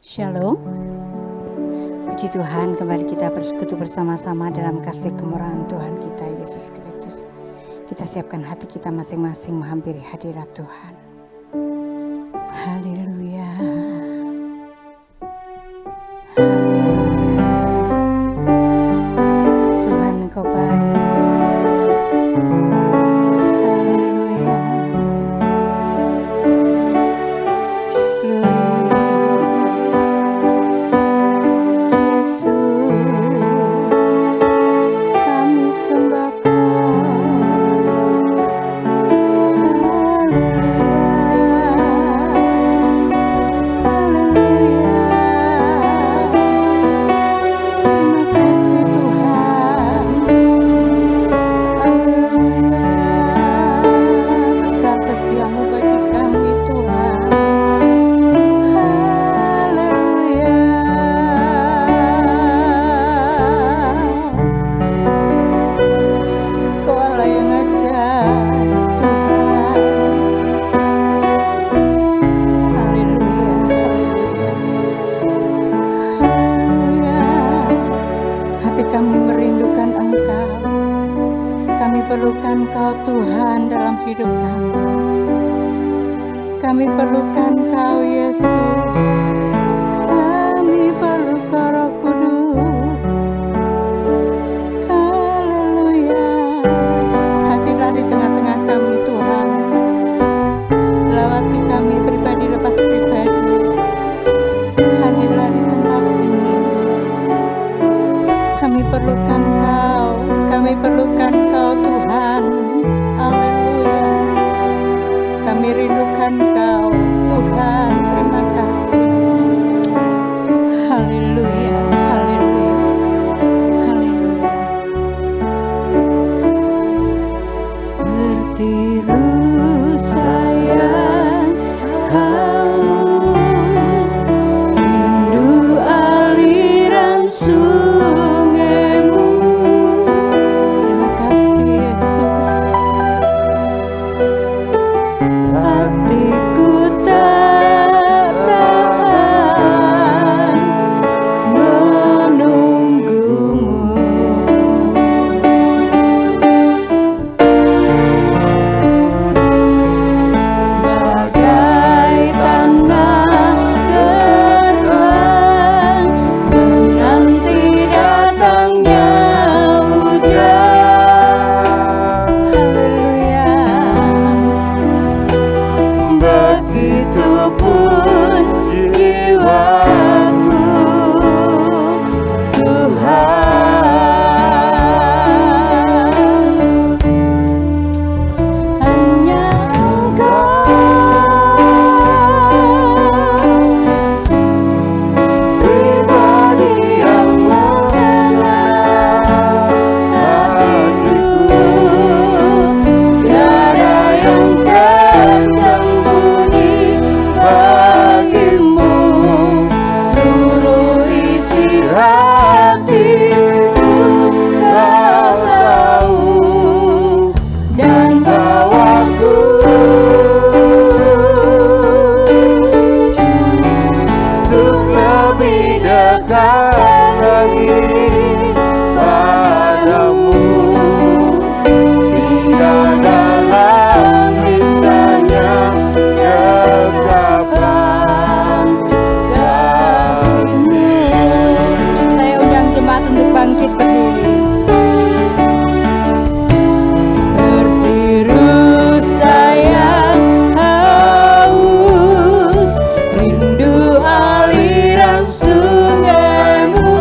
Shalom. Puji Tuhan, kembali kita bersekutu bersama-sama dalam kasih kemurahan Tuhan kita Yesus Kristus. Kita siapkan hati kita masing-masing menghampiri hadirat Tuhan. Haleluya. Haleluya. Tuhan Engkau baik. Haleluya. Perlukan Kau Tuhan dalam hidup kami. Kami perlukan Kau Yesus. Kami perlu Kau Roh Kudus. Haleluya. Hadirlah di tengah-tengah kami Tuhan. Lawati kami pribadi lepas pribadi. Hadirlah di tempat ini. Kami perlukan Kau. Kami perlukan Kau Tuhan. Haleluya. Kami rindukan Kau Tuhan. Terima kasih. Haleluya. Haleluya. Haleluya. Seperti rusa yang haus, rindu aliran sungai-Mu. Hatiku tak tahan menunggumu. Bagai tanah gersang menanti datangnya hujan. Haleluya. Begitupun jiwaku Tuhan, hanya Engkau pribadi yang mengenal hatiku. Tiada yang tersembunyi bagimu, suruh isi hatiku Kau tahu, dan bawaku untuk lebih dekat lagi padamu, tinggal dalam indahnya dekapan kasih-Mu. Saya undang jemaat untuk bangkit berdiri. Seperti rusa yang haus, rindu aliran sungai-Mu.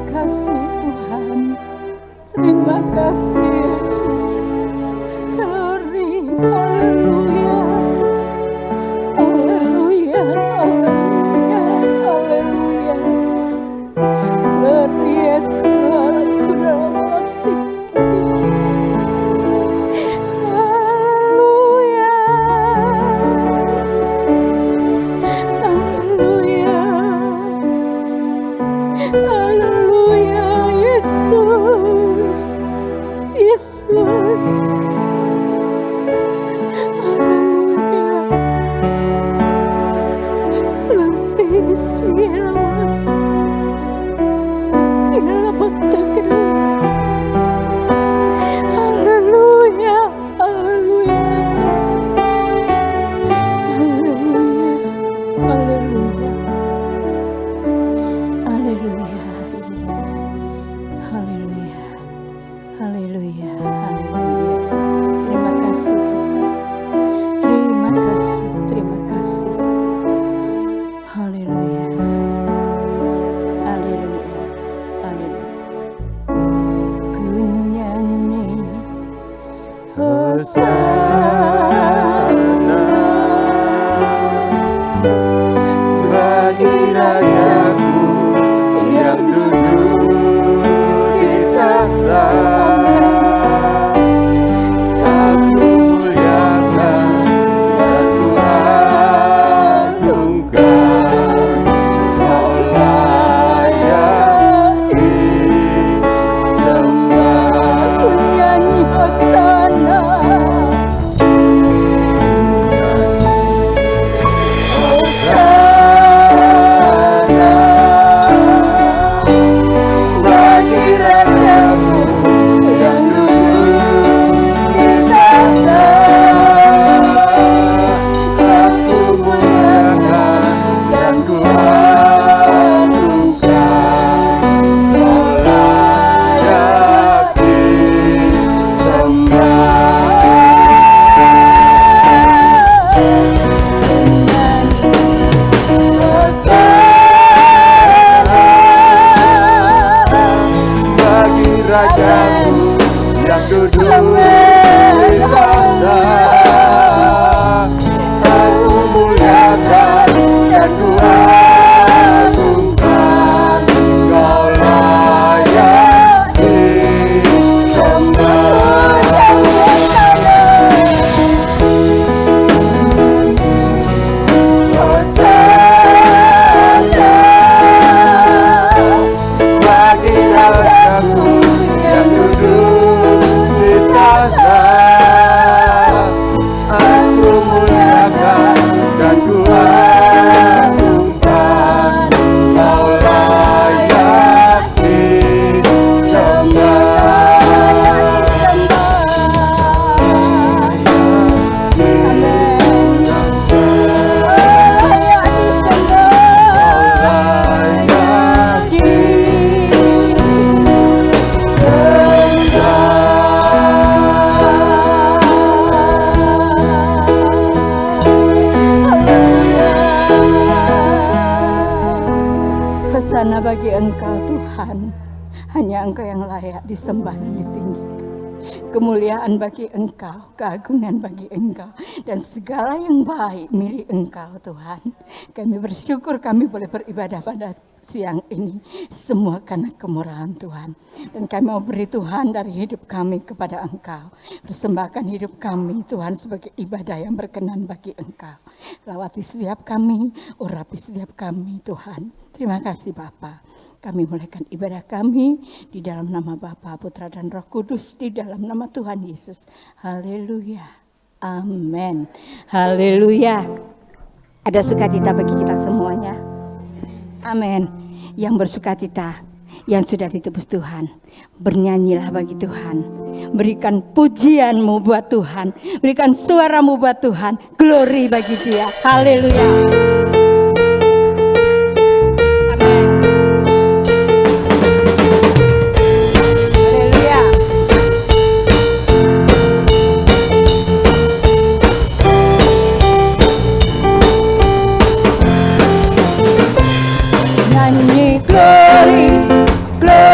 kasih Tuhan. Terima kasih Yesus. Glory, haleluya. Haleluya, haleluya, haleluya. Luar biasa, aku dalam kasih. Haleluya. Haleluya. Haleluya, Yesus. Yesus. Hosana bagi Engkau Tuhan, hanya Engkau yang layak disembah dan ditinggikan. Kemuliaan bagi Engkau, keagungan bagi Engkau, dan segala yang baik milik Engkau Tuhan. Kami bersyukur kami boleh beribadah pada siang ini, semua karena kemurahan Tuhan. Dan kami mau beri Tuhan dari hidup kami kepada Engkau. Persembahkan hidup kami Tuhan sebagai ibadah yang berkenan bagi Engkau. Lawati setiap kami, urapi setiap kami Tuhan. Terima kasih Bapa. Kami mulaikan ibadah kami di dalam nama Bapa, Putra dan Roh Kudus, di dalam nama Tuhan Yesus. Haleluya. Amin. Haleluya. Ada sukacita bagi kita semuanya. Amin. Yang bersukacita, yang sudah ditebus Tuhan, bernyanyilah bagi Tuhan. Berikan pujianmu buat Tuhan. Berikan suaramu buat Tuhan. Glory bagi Dia. Haleluya. Glory, glory.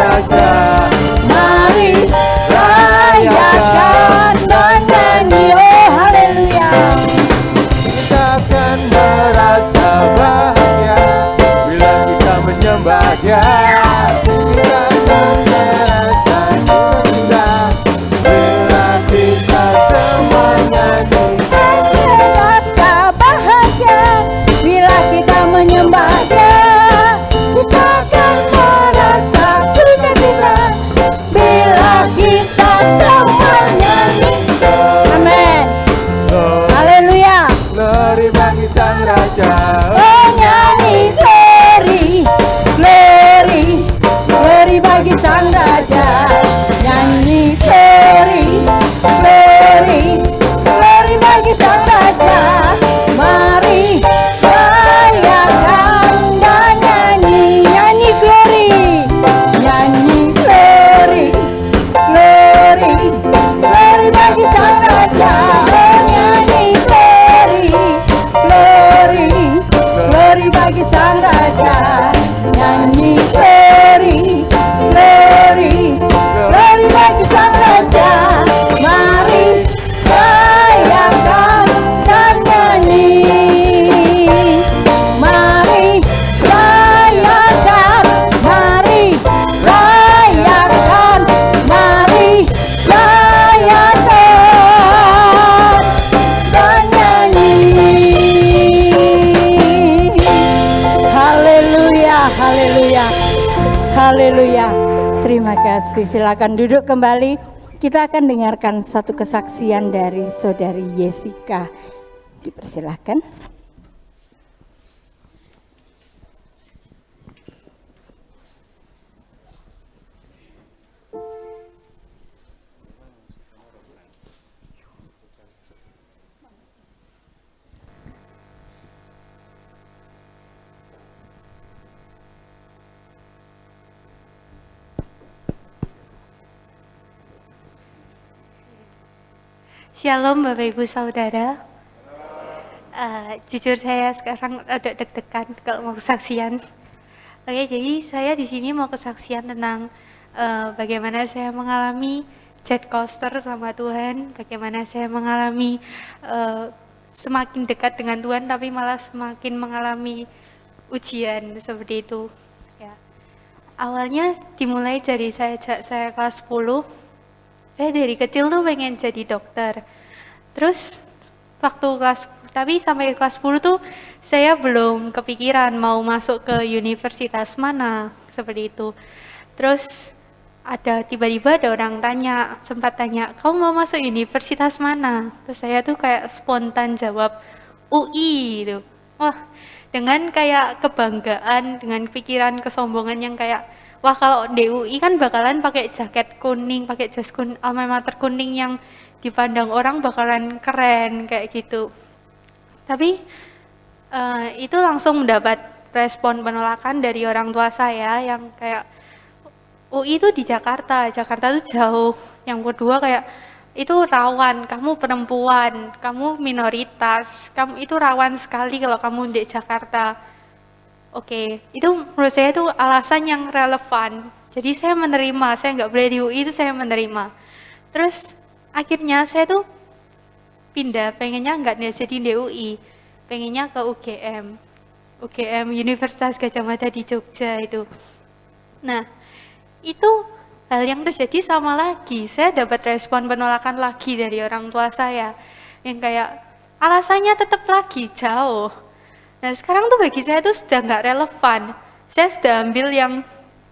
Raja. Mari rayakan dan nyanyi, oh haleluya. Kita akan merasa bahagia bila kita menyembah Dia. Kita akan merasa gembira bila kita semua nyanyi. Merasa bahagia bila kita menyembah Dia. Kita akan merasa sukacita bila kita semua nyanyi. Amin. Haleluya. Glory bagi Sang Raja. Nyanyi glory, glory, glory bagi Sang Raja. Nyanyi glory, glory, glory bagi Sang Raja. Mari rayakan dan nyanyi, nyanyi glory, nyanyi glory, glory, glory bagi Sang Raja. Nyanyi glory, glory, glory bagi Sang Raja. Nyanyi glory, glory, glory bagi Sang Raja. Mari rayakan dan nyanyi. Mari rayakan, mari rayakan, mari rayakan dan nyanyi. Haleluya, haleluya, haleluya. Terima kasih. Silakan duduk kembali. Kita akan dengarkan satu kesaksian dari Saudari Jessica. Dipersilakan. Shalom Bapak Ibu Saudara. Jujur saya sekarang ada deg-degan kalau mau kesaksian. Oke, jadi saya di sini mau kesaksian tentang bagaimana saya mengalami jet coaster sama Tuhan, bagaimana saya mengalami semakin dekat dengan Tuhan tapi malah semakin mengalami ujian seperti itu. Ya. Awalnya dimulai dari saya kelas 10. Saya dari kecil tuh pengen jadi dokter. Terus tapi sampai kelas 10 tuh saya belum kepikiran mau masuk ke universitas mana, seperti itu. Terus tiba-tiba ada orang sempat tanya, kamu mau masuk universitas mana? Terus saya tuh kayak spontan jawab, UI gitu. Wah, dengan kayak kebanggaan, dengan pikiran kesombongan yang kayak, wah kalau di UI kan bakalan pakai jaket kuning, pakai jas kuning, alma mater kuning yang dipandang orang bakalan keren kayak gitu. Tapi itu langsung mendapat respon penolakan dari orang tua saya yang kayak, UI itu di Jakarta itu jauh. Yang kedua kayak, itu rawan, kamu perempuan, kamu minoritas, kamu itu rawan sekali kalau kamu di Jakarta. Oke, itu menurut saya itu alasan yang relevan. Jadi saya menerima, saya nggak boleh di UI itu saya menerima. Terus akhirnya saya tuh pindah, pengennya nggak jadi di UI, pengennya ke UGM Universitas Gadjah Mada di Jogja itu. Nah, itu hal yang terjadi sama lagi, saya dapat respon penolakan lagi dari orang tua saya, yang kayak alasannya tetap lagi jauh. Nah sekarang tuh bagi saya tuh sudah nggak relevan. Saya sudah ambil yang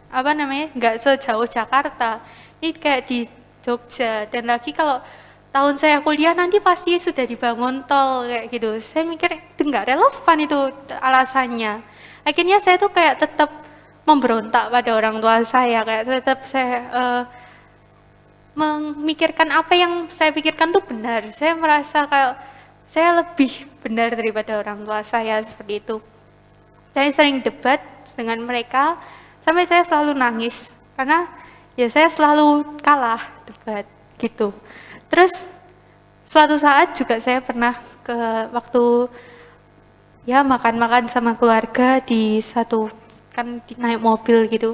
nggak sejauh Jakarta. Ini kayak di Jogja. Dan lagi kalau tahun saya kuliah nanti pasti sudah dibangun tol kayak gitu. Saya mikir itu nggak relevan itu alasannya. Akhirnya saya tuh kayak tetap memberontak pada orang tua saya. Kayak tetap saya memikirkan apa yang saya pikirkan tuh benar. Saya merasa kayak saya lebih benar daripada orang tua saya, seperti itu. Saya sering debat dengan mereka, sampai saya selalu nangis, karena ya saya selalu kalah debat, gitu. Terus, suatu saat juga saya pernah waktu ya makan-makan sama keluarga di naik mobil gitu.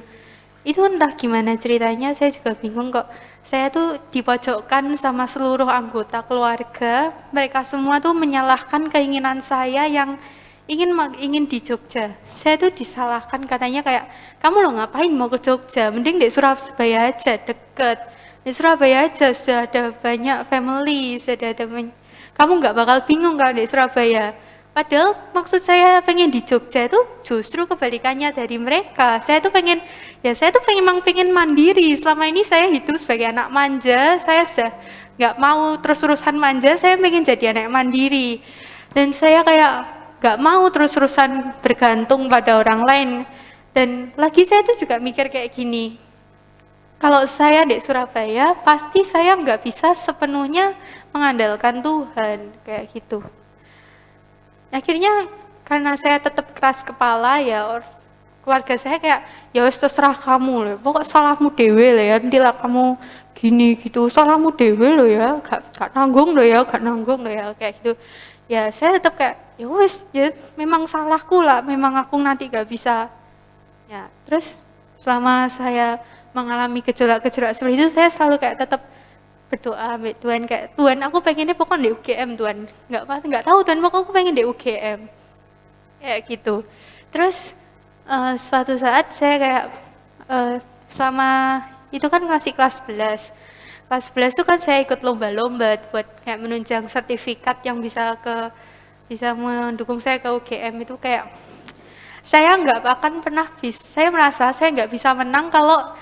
itu entah gimana ceritanya, saya juga bingung kok. Saya tuh dipojokkan sama seluruh anggota keluarga. Mereka semua tuh menyalahkan keinginan saya yang ingin di Jogja. Saya tuh disalahkan, katanya kayak, kamu lo ngapain mau ke Jogja? Mending di Surabaya aja, deket. Di Surabaya aja sudah ada banyak family, sudah ada kamu nggak bakal bingung kalau di Surabaya. Padahal maksud saya pengen di Jogja itu justru kebalikannya dari mereka. Saya tuh pengen memang pengen mandiri. Selama ini saya hidup sebagai anak manja, saya sudah nggak mau terus-terusan manja, saya pengen jadi anak mandiri. Dan saya kayak nggak mau terus-terusan bergantung pada orang lain. Dan lagi saya tuh juga mikir kayak gini, kalau saya di Surabaya, pasti saya nggak bisa sepenuhnya mengandalkan Tuhan, kayak gitu. Akhirnya karena saya tetap keras kepala ya, keluarga saya kayak, ya wis terserah kamu loh, pokok salahmu dewe lah ya, nantilah kamu gini gitu, salahmu dewe loh ya, gak nanggung loh ya, kayak gitu. Ya saya tetap kayak, ya wis, ya memang salahku lah, memang aku nanti gak bisa. Ya terus selama saya mengalami gejolak-gejolak seperti itu, saya selalu kayak tetap berdoa ambil Tuhan, kayak Tuhan aku pengennya pokoknya di UGM Tuhan, nggak tahu Tuhan, pokoknya aku pengen di UGM kayak gitu. Terus suatu saat saya kayak selama itu kan ngasih kelas 11 itu kan saya ikut lomba-lomba buat kayak menunjang sertifikat yang bisa mendukung saya ke UGM. Itu kayak saya nggak akan pernah saya merasa saya nggak bisa menang kalau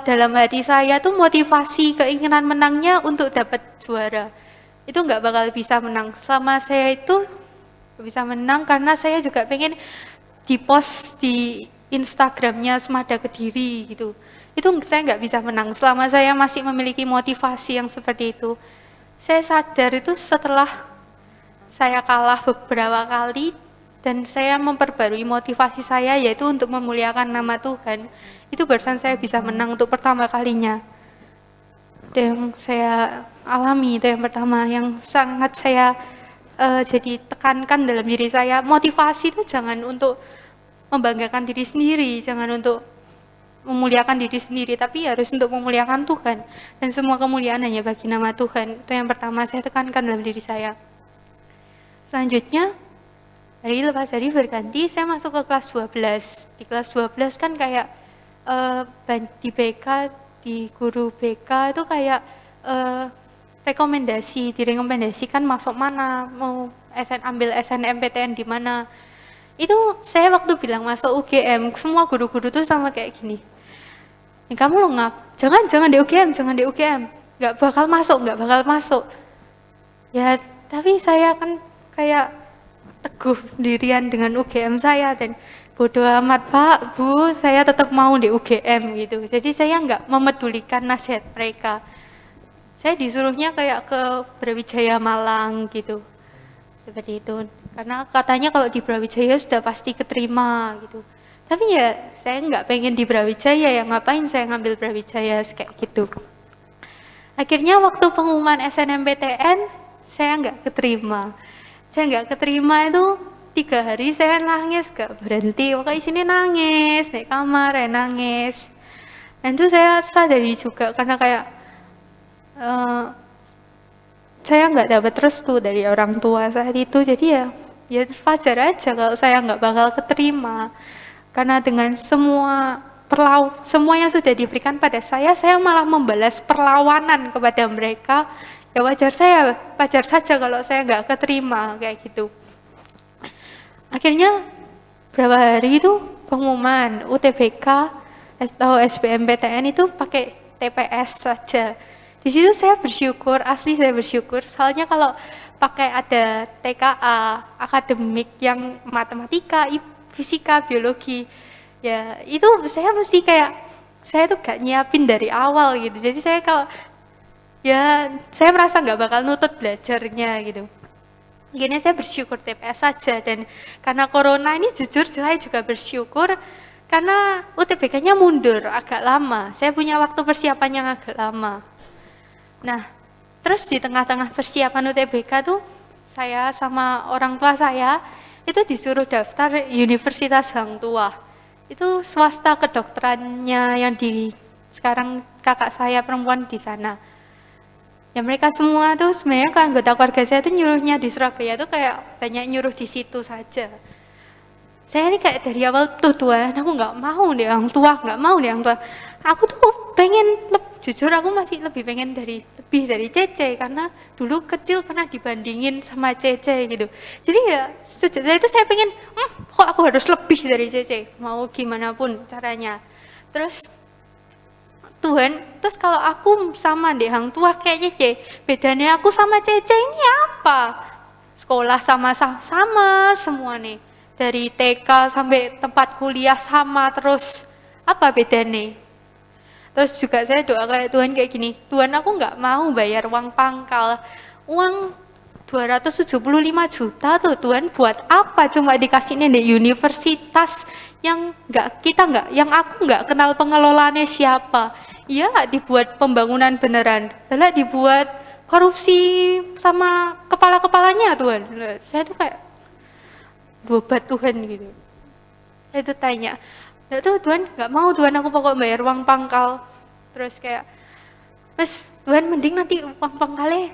dalam hati saya tuh motivasi keinginan menangnya untuk dapat juara. Itu nggak bakal bisa menang. Selama saya itu bisa menang karena saya juga pengen di-post di Instagramnya Semada Kediri gitu. Itu saya nggak bisa menang selama saya masih memiliki motivasi yang seperti itu. Saya sadar itu setelah saya kalah beberapa kali dan saya memperbarui motivasi saya yaitu untuk memuliakan nama Tuhan. Itu barusan saya bisa menang untuk pertama kalinya. Itu yang saya alami, itu yang pertama yang sangat saya jadi tekankan dalam diri saya. Motivasi itu jangan untuk membanggakan diri sendiri, jangan untuk memuliakan diri sendiri, tapi harus untuk memuliakan Tuhan. Dan semua kemuliaan hanya bagi nama Tuhan. Itu yang pertama saya tekankan dalam diri saya. Selanjutnya, hari lepas hari berganti, saya masuk ke kelas 12. Di kelas 12 kan kayak di BK, di guru BK itu kayak direkomendasikan masuk mana, mau ambil SNMPTN di mana. Itu saya waktu bilang masuk UGM, semua guru-guru tuh sama kayak gini. Kamu lo jangan di UGM, nggak bakal masuk. Ya, tapi saya kan kayak teguh dirian dengan UGM saya dan bodoh amat Pak, Bu, saya tetap mau di UGM gitu. Jadi saya nggak memedulikan nasihat mereka. Saya disuruhnya kayak ke Brawijaya Malang gitu. Seperti itu. Karena katanya kalau di Brawijaya sudah pasti keterima gitu. Tapi ya saya nggak pengen di Brawijaya, ya ngapain saya ngambil Brawijaya kayak gitu. Akhirnya waktu pengumuman SNMPTN saya nggak keterima. Saya nggak keterima itu 3 hari saya nangis gak berhenti. Pokoknya sini nangis, naik kamar ya nangis. Dan itu saya sadari juga karena kayak saya nggak dapat restu dari orang tua saat itu. Jadi ya wajar aja kalau saya nggak bakal keterima. Karena dengan semua yang sudah diberikan pada saya malah membalas perlawanan kepada mereka. Ya wajar saja kalau saya nggak keterima kayak gitu. Akhirnya berapa hari itu pengumuman UTBK atau SBMPTN itu pakai TPS saja. Di situ saya bersyukur, asli saya bersyukur. Soalnya kalau pakai ada TKA, akademik yang matematika, fisika, biologi, ya itu saya mesti kayak, saya tuh gak nyiapin dari awal gitu. Jadi saya saya merasa gak bakal nutut belajarnya gitu. Akhirnya saya bersyukur TPS saja, dan karena corona ini jujur saya juga bersyukur karena UTBK-nya mundur agak lama. Saya punya waktu persiapan yang agak lama. Nah, terus di tengah-tengah persiapan UTBK tuh saya sama orang tua saya itu disuruh daftar Universitas Hang Tuah. itu swasta kedokterannya yang di sekarang kakak saya perempuan di sana. Ya mereka semua tuh sebenarnya ke anggota keluarga saya tuh nyuruhnya di Surabaya tuh kayak banyak nyuruh di situ saja. Saya ini kayak dari awal tuh Tuhan, aku nggak mau deh orang tua, nggak mau deh orang tua. Aku tuh pengen, jujur aku masih lebih pengen lebih dari Cece, karena dulu kecil pernah dibandingin sama Cece gitu. Jadi ya sejak saya itu saya pengen, kok aku harus lebih dari Cece, mau gimana pun caranya. Terus Tuhan, terus kalau aku sama deh orang tua kayak Cece, bedanya aku sama Cece ini apa? Sekolah sama semua nih. Dari TK sampai tempat kuliah sama, terus apa bedanya? Terus juga saya doa kayak Tuhan kayak gini, Tuhan aku nggak mau bayar uang pangkal, uang 275 juta tuh Tuhan buat apa, cuma dikasihnya di universitas yang yang aku nggak kenal pengelolaannya siapa. Iyalah dibuat pembangunan beneran, lah dibuat korupsi sama kepala-kepalanya Tuhan. Saya tuh kayak buat Tuhan gitu. Itu tanya, ya tuh Tuhan nggak mau Tuhan aku pokok bayar uang pangkal. Terus kayak, mas Tuhan mending nanti uang pangkalnya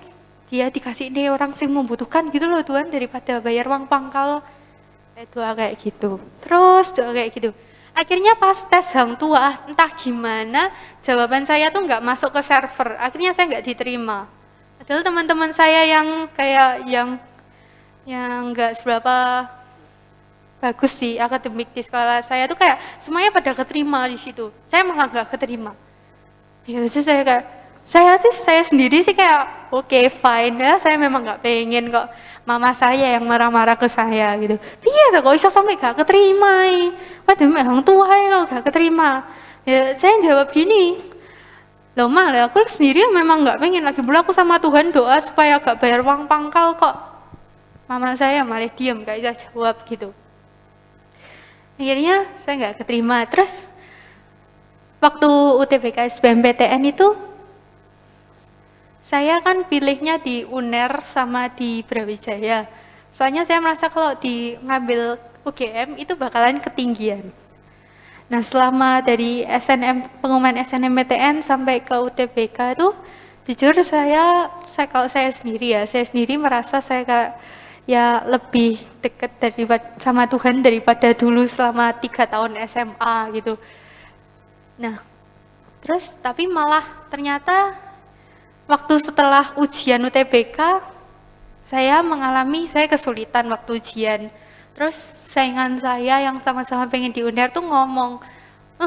dia dikasih deh orang yang membutuhkan gitu loh Tuhan daripada bayar uang pangkal. Doa kayak gitu. Terus doa kayak gitu. Akhirnya pas tes hang tua, entah gimana jawaban saya tuh nggak masuk ke server. Akhirnya saya nggak diterima. Padahal teman-teman saya yang kayak yang nggak seberapa bagus sih akademik di sekolah saya tuh kayak semuanya pada keterima di situ. Saya malah nggak keterima. Ya terus saya sendiri sih kayak oke, fine ya, saya memang nggak pengen kok. Mama saya yang marah-marah ke saya gitu. Iya tuh kok bisa sampai gak keterima, padahal memang tua ya kok gak keterima. Ya saya jawab gini, loh malah aku sendiri memang nggak pengen, lagi pula aku sama Tuhan doa supaya gak bayar uang pangkal kok. Mama saya malah diem gak bisa jawab gitu. Akhirnya saya nggak keterima. Terus waktu UTBK SBMPTN itu saya kan pilihnya di UNER sama di Brawijaya. Soalnya saya merasa kalau ngambil UGM itu bakalan ketinggian. Nah selama dari pengumuman SNMPTN sampai ke UTBK itu jujur kalau saya sendiri merasa saya kayak ya lebih dekat sama Tuhan daripada dulu selama 3 tahun SMA gitu. Nah, terus tapi malah ternyata waktu setelah ujian UTBK saya kesulitan waktu ujian. Terus saingan saya yang sama-sama pengen di UNER tuh ngomong,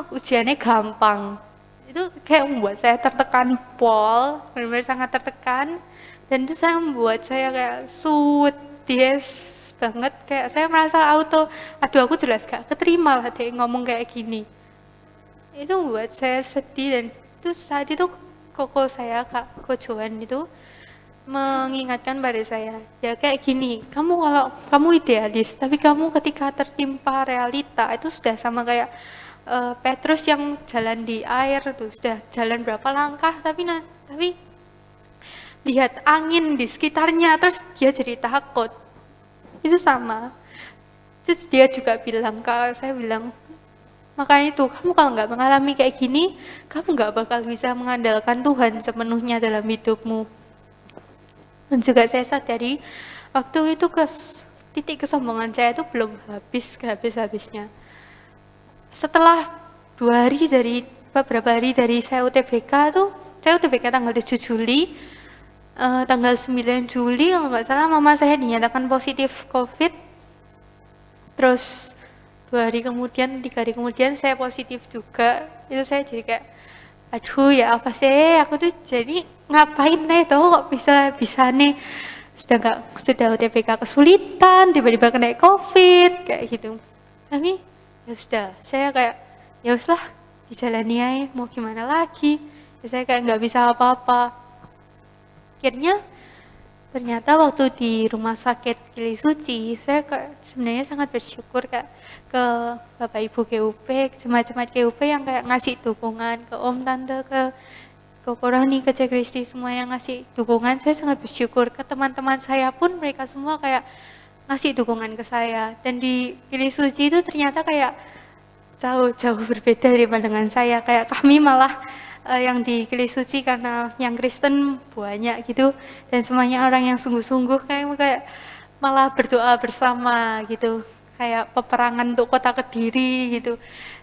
ujiannya gampang. Itu kayak membuat saya tertekan pol, benar-benar sangat tertekan. Dan itu membuat saya kayak banget, kayak saya merasa aku jelas gak keterima lah dia ngomong kayak gini. Itu buat saya sedih, dan itu saat itu koko saya Kak Joan itu mengingatkan pada saya, ya kayak gini, kalau kamu idealis, tapi kamu ketika tertimpa realita itu sudah sama kayak Petrus yang jalan di air tuh, sudah jalan berapa langkah tapi lihat angin di sekitarnya terus dia jadi takut. Itu sama. Terus dia juga bilang, saya bilang, makanya itu kamu kalau nggak mengalami kayak gini, kamu nggak bakal bisa mengandalkan Tuhan sepenuhnya dalam hidupmu. Dan juga saya sadari waktu itu titik kesombongan saya itu belum habis-habisnya. Setelah beberapa hari dari saya UTBK tuh, saya UTBK tanggal 7 Juli, tanggal 9 Juli kalau nggak salah mama saya dinyatakan positif COVID. Terus 2 hari kemudian, 3 hari kemudian saya positif juga. Itu saya jadi kayak, aduh ya apa sih, aku tuh jadi ngapain nih kok bisa nih sudah UTBK kesulitan, tiba-tiba kena COVID kayak gitu. Tapi ya sudah, saya kayak ya uslah dijalani aja, mau gimana lagi. Ya, saya kayak nggak bisa apa-apa. Akhirnya ternyata waktu di rumah sakit Gili Suci, saya sebenarnya sangat bersyukur ke Bapak Ibu GUP, jemaat-jemaat GUP yang kayak ngasih dukungan ke Om Tante, ke Korani, ke Cek Kristi, semua yang ngasih dukungan. Saya sangat bersyukur. Ke teman-teman saya pun mereka semua kayak ngasih dukungan ke saya. Dan di Gili Suci itu ternyata kayak jauh berbeda daripada dengan saya. Kayak kami malah yang di Kili Suci karena yang Kristen banyak gitu, dan semuanya orang yang sungguh-sungguh kayak malah berdoa bersama gitu, kayak peperangan untuk kota Kediri gitu.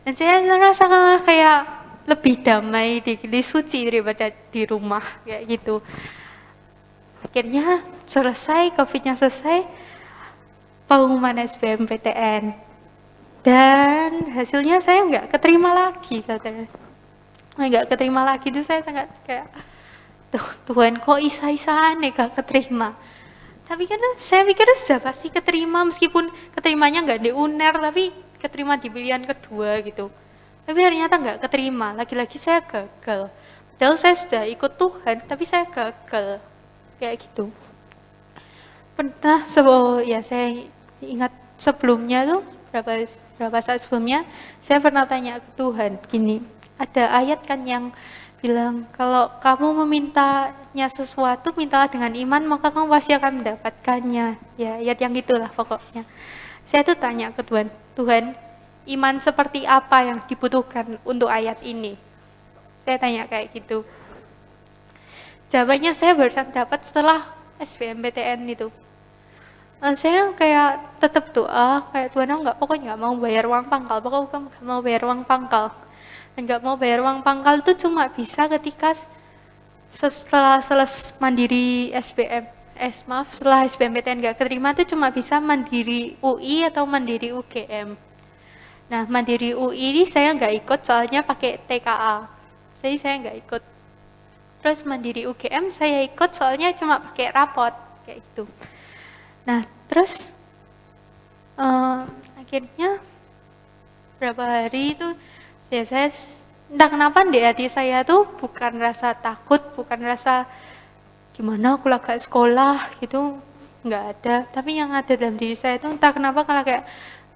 Dan saya merasa kayak lebih damai di Kili Suci daripada di rumah kayak gitu. Akhirnya selesai, COVID-nya selesai, pengumuman SBMPTN, dan hasilnya saya nggak keterima lagi, saudara. Nggak keterima lagi itu saya sangat kayak, Tuhan kok isa-isaan nih gak keterima. Tapi kan saya pikir sudah pasti keterima, meskipun keterimanya nggak di UNER, tapi keterima di pilihan kedua gitu. Tapi ternyata nggak keterima, lagi-lagi saya gagal. Padahal saya sudah ikut Tuhan, tapi saya gagal kayak gitu. Pernah ya saya ingat sebelumnya tuh berapa saat sebelumnya saya pernah tanya ke Tuhan gini, ada ayat kan yang bilang kalau kamu memintanya sesuatu, mintalah dengan iman, maka kamu pasti akan mendapatkannya. Ya, ayat yang itulah pokoknya. Saya tuh tanya ke Tuhan, Tuhan, iman seperti apa yang dibutuhkan untuk ayat ini? Saya tanya kayak gitu. Jawabannya saya barusan dapat setelah SBMPTN itu. Saya kayak tetap doa, kayak Tuhan aku pokoknya nggak mau bayar uang pangkal, pokoknya nggak mau bayar uang pangkal. Dan nggak mau bayar uang pangkal itu cuma bisa ketika setelah mandiri setelah SBMPTN nggak keterima itu cuma bisa mandiri UI atau mandiri UGM. Nah, mandiri UI ini saya nggak ikut soalnya pakai TKA, jadi saya nggak ikut. Terus mandiri UGM saya ikut soalnya cuma pakai rapot kayak gitu. Nah, terus akhirnya berapa hari itu saya entah kenapa di hati saya tuh bukan rasa takut, bukan rasa gimana aku lagi sekolah gitu, nggak ada. Tapi yang ada dalam diri saya tuh entah kenapa kalau kayak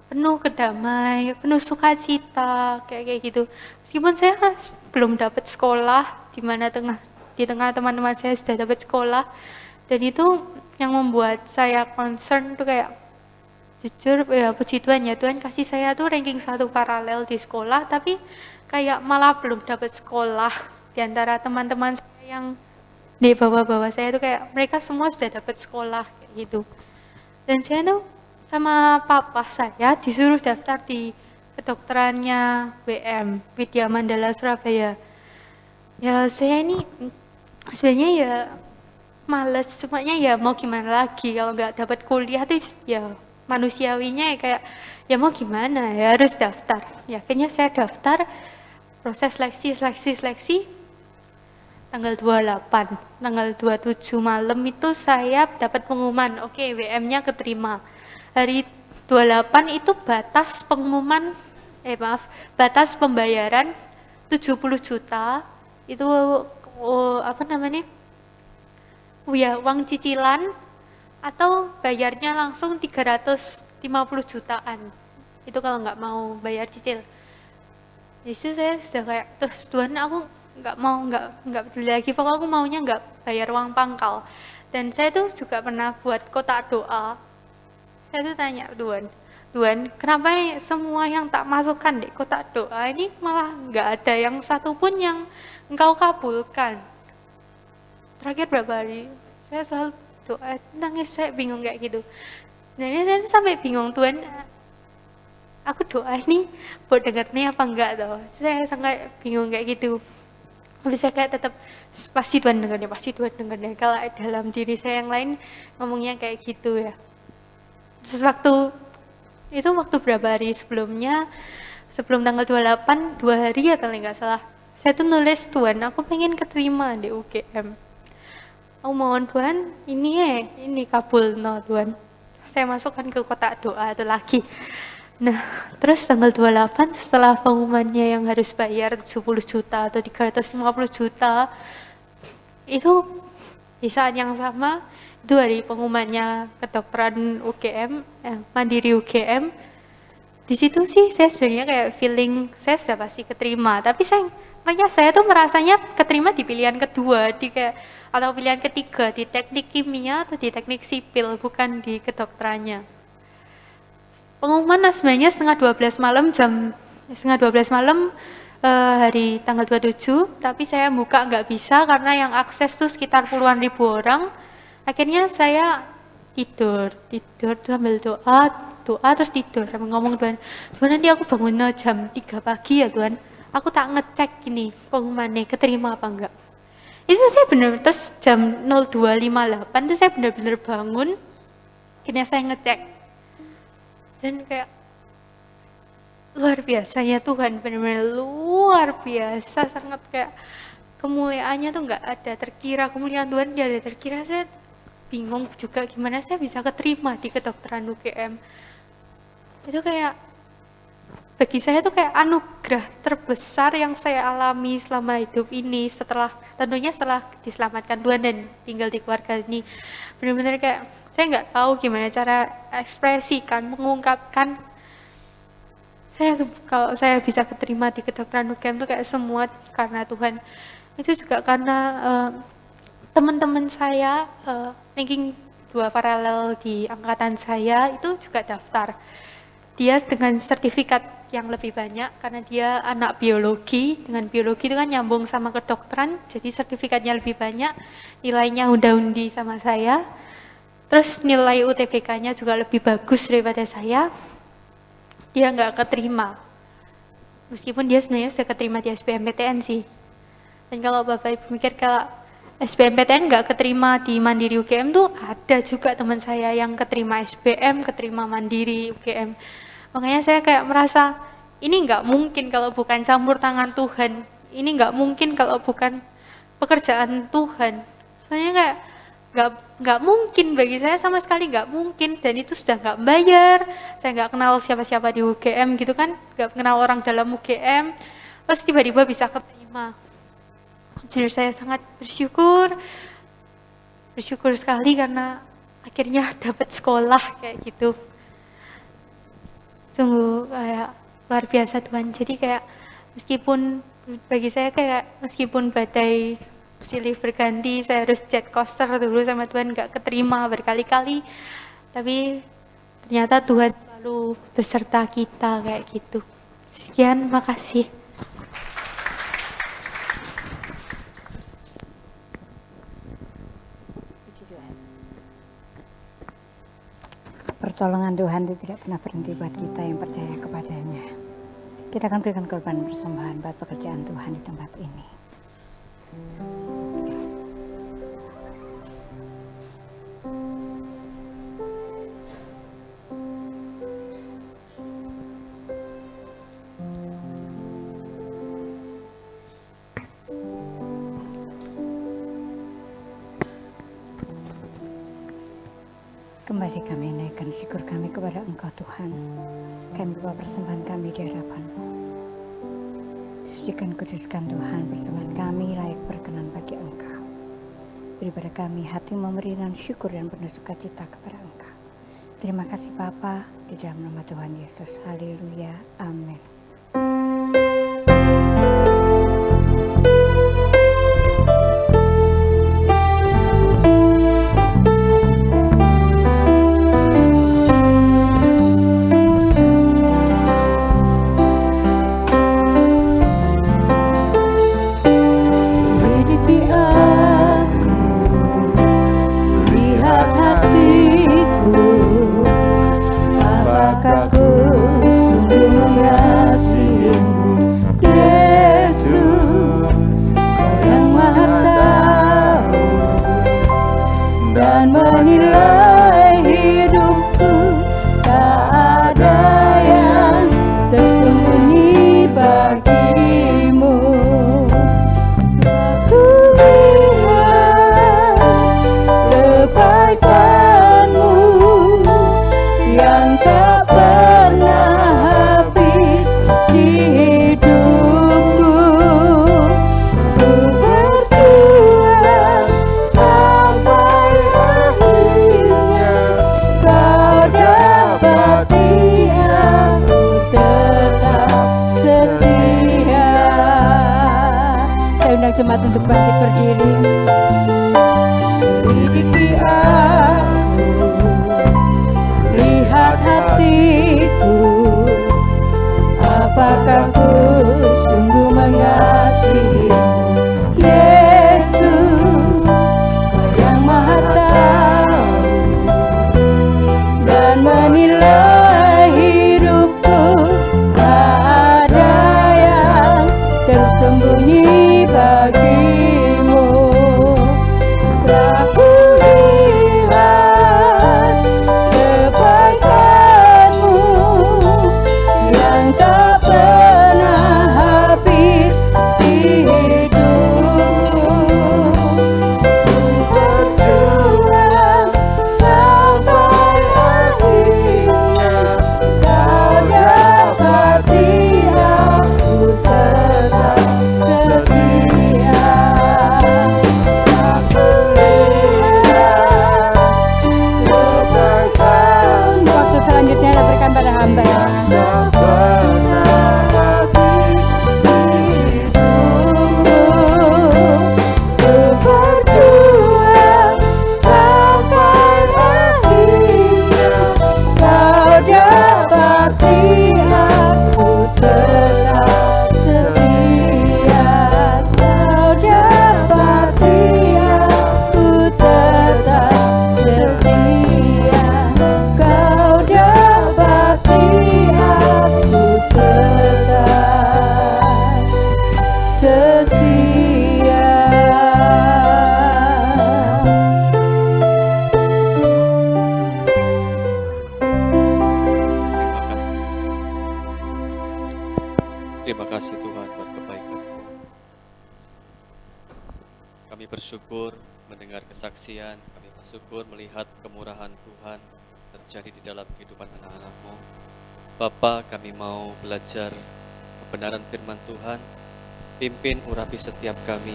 penuh kedamai, penuh sukacita kayak gitu. Meskipun saya belum dapat sekolah, di tengah teman-teman saya sudah dapat sekolah, dan itu yang membuat saya concern tuh kayak jujur ya, puji Tuhan ya, Tuhan kasih saya tuh ranking 1 paralel di sekolah, tapi kayak malah belum dapat sekolah di antara teman-teman saya yang di bawah-bawah saya tuh kayak mereka semua sudah dapat sekolah kayak gitu. Dan saya tuh sama papa saya disuruh daftar di kedokterannya WM, Widya Mandala Surabaya. Ya saya ini sebenarnya ya males, cumanya ya mau gimana lagi kalau nggak dapat kuliah tuh ya manusiawinya ya kayak ya mau gimana ya harus daftar. Ya akhirnya saya daftar, proses seleksi tanggal 28, tanggal 27 malam itu saya dapat pengumuman, oke, WM-nya keterima. Hari 28 itu batas pengumuman, batas pembayaran 70 juta, itu uang cicilan, atau bayarnya langsung 350 jutaan. Itu kalau nggak mau bayar cicil. Jadi saya sudah kayak, terus Tuhan aku nggak peduli lagi, pokoknya aku maunya nggak bayar uang pangkal. Dan saya tuh juga pernah buat kotak doa. Saya tuh tanya Tuhan, kenapa semua yang tak masukkan di kotak doa ini malah nggak ada yang satu pun yang Engkau kabulkan. Terakhir berapa hari, saya selalu doa, nangis, saya bingung kayak gitu. Dan ini saya sampai bingung, Tuhan, aku doa ini buat dengarnya apa enggak toh. Saya sangat bingung kayak gitu. Tapi saya kayak tetap pasti Tuhan dengarnya. Kalau dalam diri saya yang lain ngomongnya kayak gitu ya. Terus waktu berapa hari sebelumnya, sebelum tanggal 28, 2 hari atau enggak salah, saya tuh nulis, Tuhan aku pengen keterima di UGM. Aku mohon Tuhan, ini kabul no Tuhan. Saya masukkan ke kotak doa itu lagi. Nah, terus tanggal 28 setelah pengumumannya yang harus bayar 70 juta atau 350 juta, itu di saat yang sama, itu hari pengumumannya kedokteran UGM, Mandiri UGM. Di situ sih saya sebenarnya kayak feeling saya sudah pasti keterima, tapi saya tuh merasanya keterima di pilihan kedua, atau pilihan ketiga di teknik kimia atau di teknik sipil, bukan di kedokterannya. Pengumuman sebenarnya setengah 12 malam, jam setengah 12 malam hari tanggal 27, tapi saya buka nggak bisa karena yang akses tuh sekitar puluhan ribu orang. Akhirnya saya tidur sambil doa terus tidur sambil ngomong, Tuhan nanti aku bangun jam 3 pagi ya Tuhan, aku tak ngecek gini pengumumannya keterima apa enggak. Itu saya benar, terus jam 02.58 tuh saya benar-benar bangun, akhirnya saya ngecek dan kayak luar biasa ya Tuhan, benar-benar luar biasa, sangat kayak kemuliaannya tuh nggak ada terkira, kemuliaan Tuhan nggak ada terkira. Saya bingung juga gimana saya bisa keterima di kedokteran UGM. Itu kayak bagi saya tuh kayak anugerah terbesar yang saya alami selama hidup ini, tentunya setelah diselamatkan Tuhan dan tinggal di keluarga ini. Benar-benar kayak saya nggak tahu gimana cara ekspresikan, mengungkapkan. Kalau saya bisa keterima di kedokteran UGM itu kayak semua karena Tuhan. Itu juga karena teman-teman saya, ranking 2 paralel di angkatan saya itu juga daftar. Dia dengan sertifikat yang lebih banyak karena dia anak biologi, dengan biologi itu kan nyambung sama kedokteran, jadi sertifikatnya lebih banyak, nilainya unda-undi sama saya. Terus nilai UTBK-nya juga lebih bagus daripada saya. Dia nggak keterima, meskipun dia sebenarnya sudah keterima di SBMPTN sih. Dan kalau Bapak Ibu mikir kalau SBMPTN nggak keterima di Mandiri UGM tuh ada juga teman saya yang keterima SBM, keterima Mandiri UGM. Makanya saya kayak merasa ini nggak mungkin kalau bukan campur tangan Tuhan, ini nggak mungkin kalau bukan pekerjaan Tuhan. Soalnya kayak nggak mungkin, bagi saya sama sekali nggak mungkin, dan itu sudah nggak bayar. Saya nggak kenal siapa-siapa di UGM gitu kan, nggak kenal orang dalam UGM, terus tiba-tiba bisa keterima. Jadi saya sangat bersyukur sekali karena akhirnya dapat sekolah kayak gitu. Sungguh kayak luar biasa Tuhan. Jadi kayak meskipun bagi saya kayak meskipun badai silih berganti, saya harus jet coaster dulu sama Tuhan, gak keterima berkali-kali, tapi ternyata Tuhan selalu beserta kita kayak gitu. Sekian, makasih. Pertolongan Tuhan itu tidak pernah berhenti buat kita yang percaya kepadanya. Kita akan berikan korban persembahan buat pekerjaan Tuhan di tempat ini. Kembali kami naikkan syukur kami kepada Engkau Tuhan. Kami bawa persembahan kami di hadapan-Mu. Sucikan, kuduskan Tuhan persembahan kami layak berkenan bagi Engkau. Beri pada kami hati memberi dan syukur dan penuh sukacita kepada Engkau. Terima kasih Bapa, di dalam nama Tuhan Yesus. Haleluya. Amin. Jemaat untuk bangkit berdiri. Selidiki aku, lihat hatiku, apakah ku sungguh mengasihimu, Yesus, Kau yang Maha tahu dan menilai hidupku. Tak ada yang tersembunyi bagimu. Telah kulihat kebaikanmu yang tak pernah habis di hidupku. Ku berjuang sampai akhirnya, Kau dapati aku tetap setia. Aku lihat kebaikan. Waktu selanjutnya diberikan pada hamba ya. Tak pernah habis di hidupku. Ku berjuang sampai akhirnya, Kau dapati aku tetap setia. Kau dapati aku tetap setia. Kau dapati aku tetap setia. Terima kasih Tuhan buat kebaikan-Mu. Kami bersyukur mendengar kesaksian, kami bersyukur melihat kemurahan Tuhan terjadi di dalam kehidupan anak-anak-Mu. Bapa, kami mau belajar kebenaran firman Tuhan, pimpin urapi setiap kami,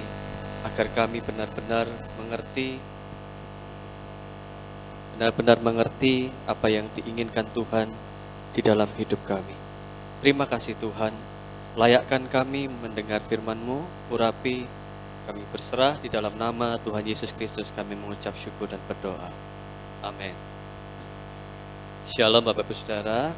agar kami benar-benar mengerti apa yang diinginkan Tuhan di dalam hidup kami. Terima kasih Tuhan, layakkan kami mendengar firman-Mu, urapi, kami berserah di dalam nama Tuhan Yesus Kristus kami mengucap syukur dan berdoa. Amin. Shalom Bapak Ibu Saudara.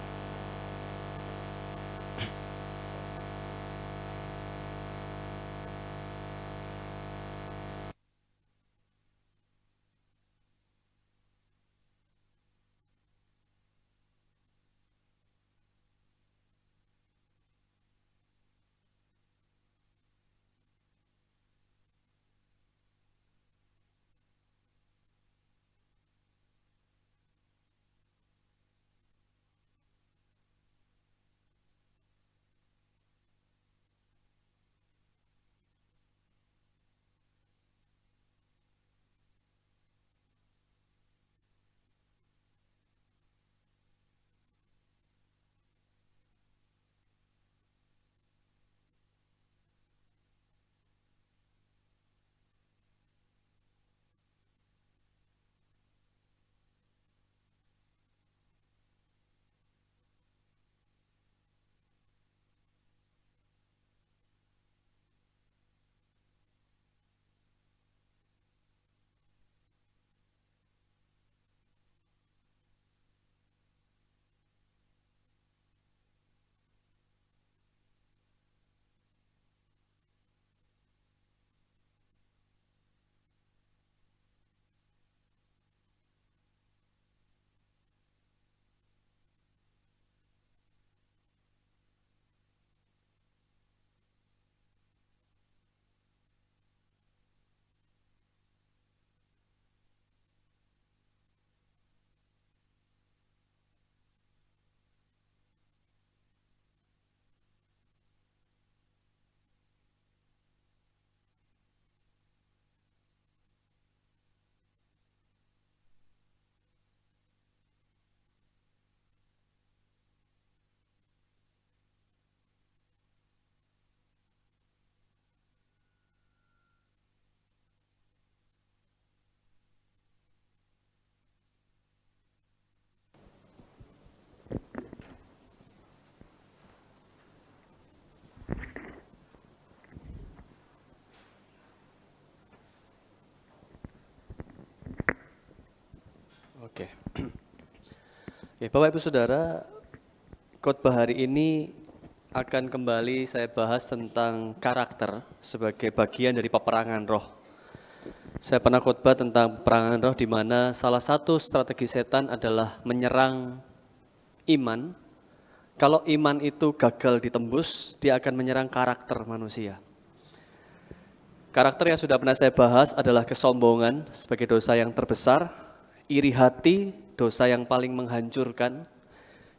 Oke. Bapak Ibu Saudara, khotbah hari ini akan kembali saya bahas tentang karakter sebagai bagian dari peperangan roh. Saya pernah khotbah tentang peperangan roh di mana salah satu strategi setan adalah menyerang iman. Kalau iman itu gagal ditembus, dia akan menyerang karakter manusia. Karakter yang sudah pernah saya bahas adalah kesombongan sebagai dosa yang terbesar, iri hati, dosa yang paling menghancurkan,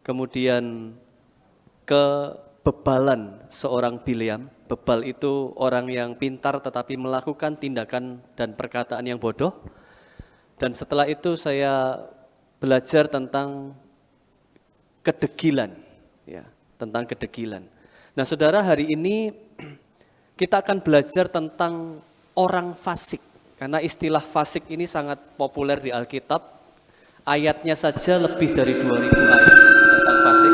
kemudian kebebalan seorang Bileam. Bebal itu orang yang pintar tetapi melakukan tindakan dan perkataan yang bodoh. Dan setelah itu saya belajar tentang kedegilan, ya, tentang kedegilan. Nah, saudara, hari ini kita akan belajar tentang orang fasik. Karena istilah fasik ini sangat populer di Alkitab. Ayatnya saja lebih dari 2000 ayat tentang fasik.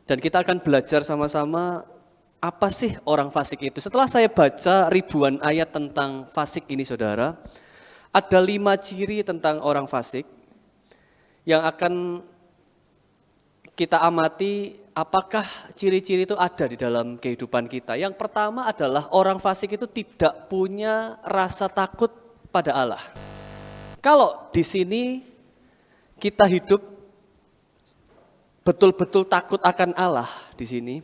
Dan kita akan belajar sama-sama apa sih orang fasik itu. Setelah saya baca ribuan ayat tentang fasik ini, saudara, ada 5 ciri tentang orang fasik yang akan kita amati apakah ciri-ciri itu ada di dalam kehidupan kita. Yang pertama adalah orang fasik itu tidak punya rasa takut pada Allah. Kalau di sini kita hidup betul-betul takut akan Allah di sini,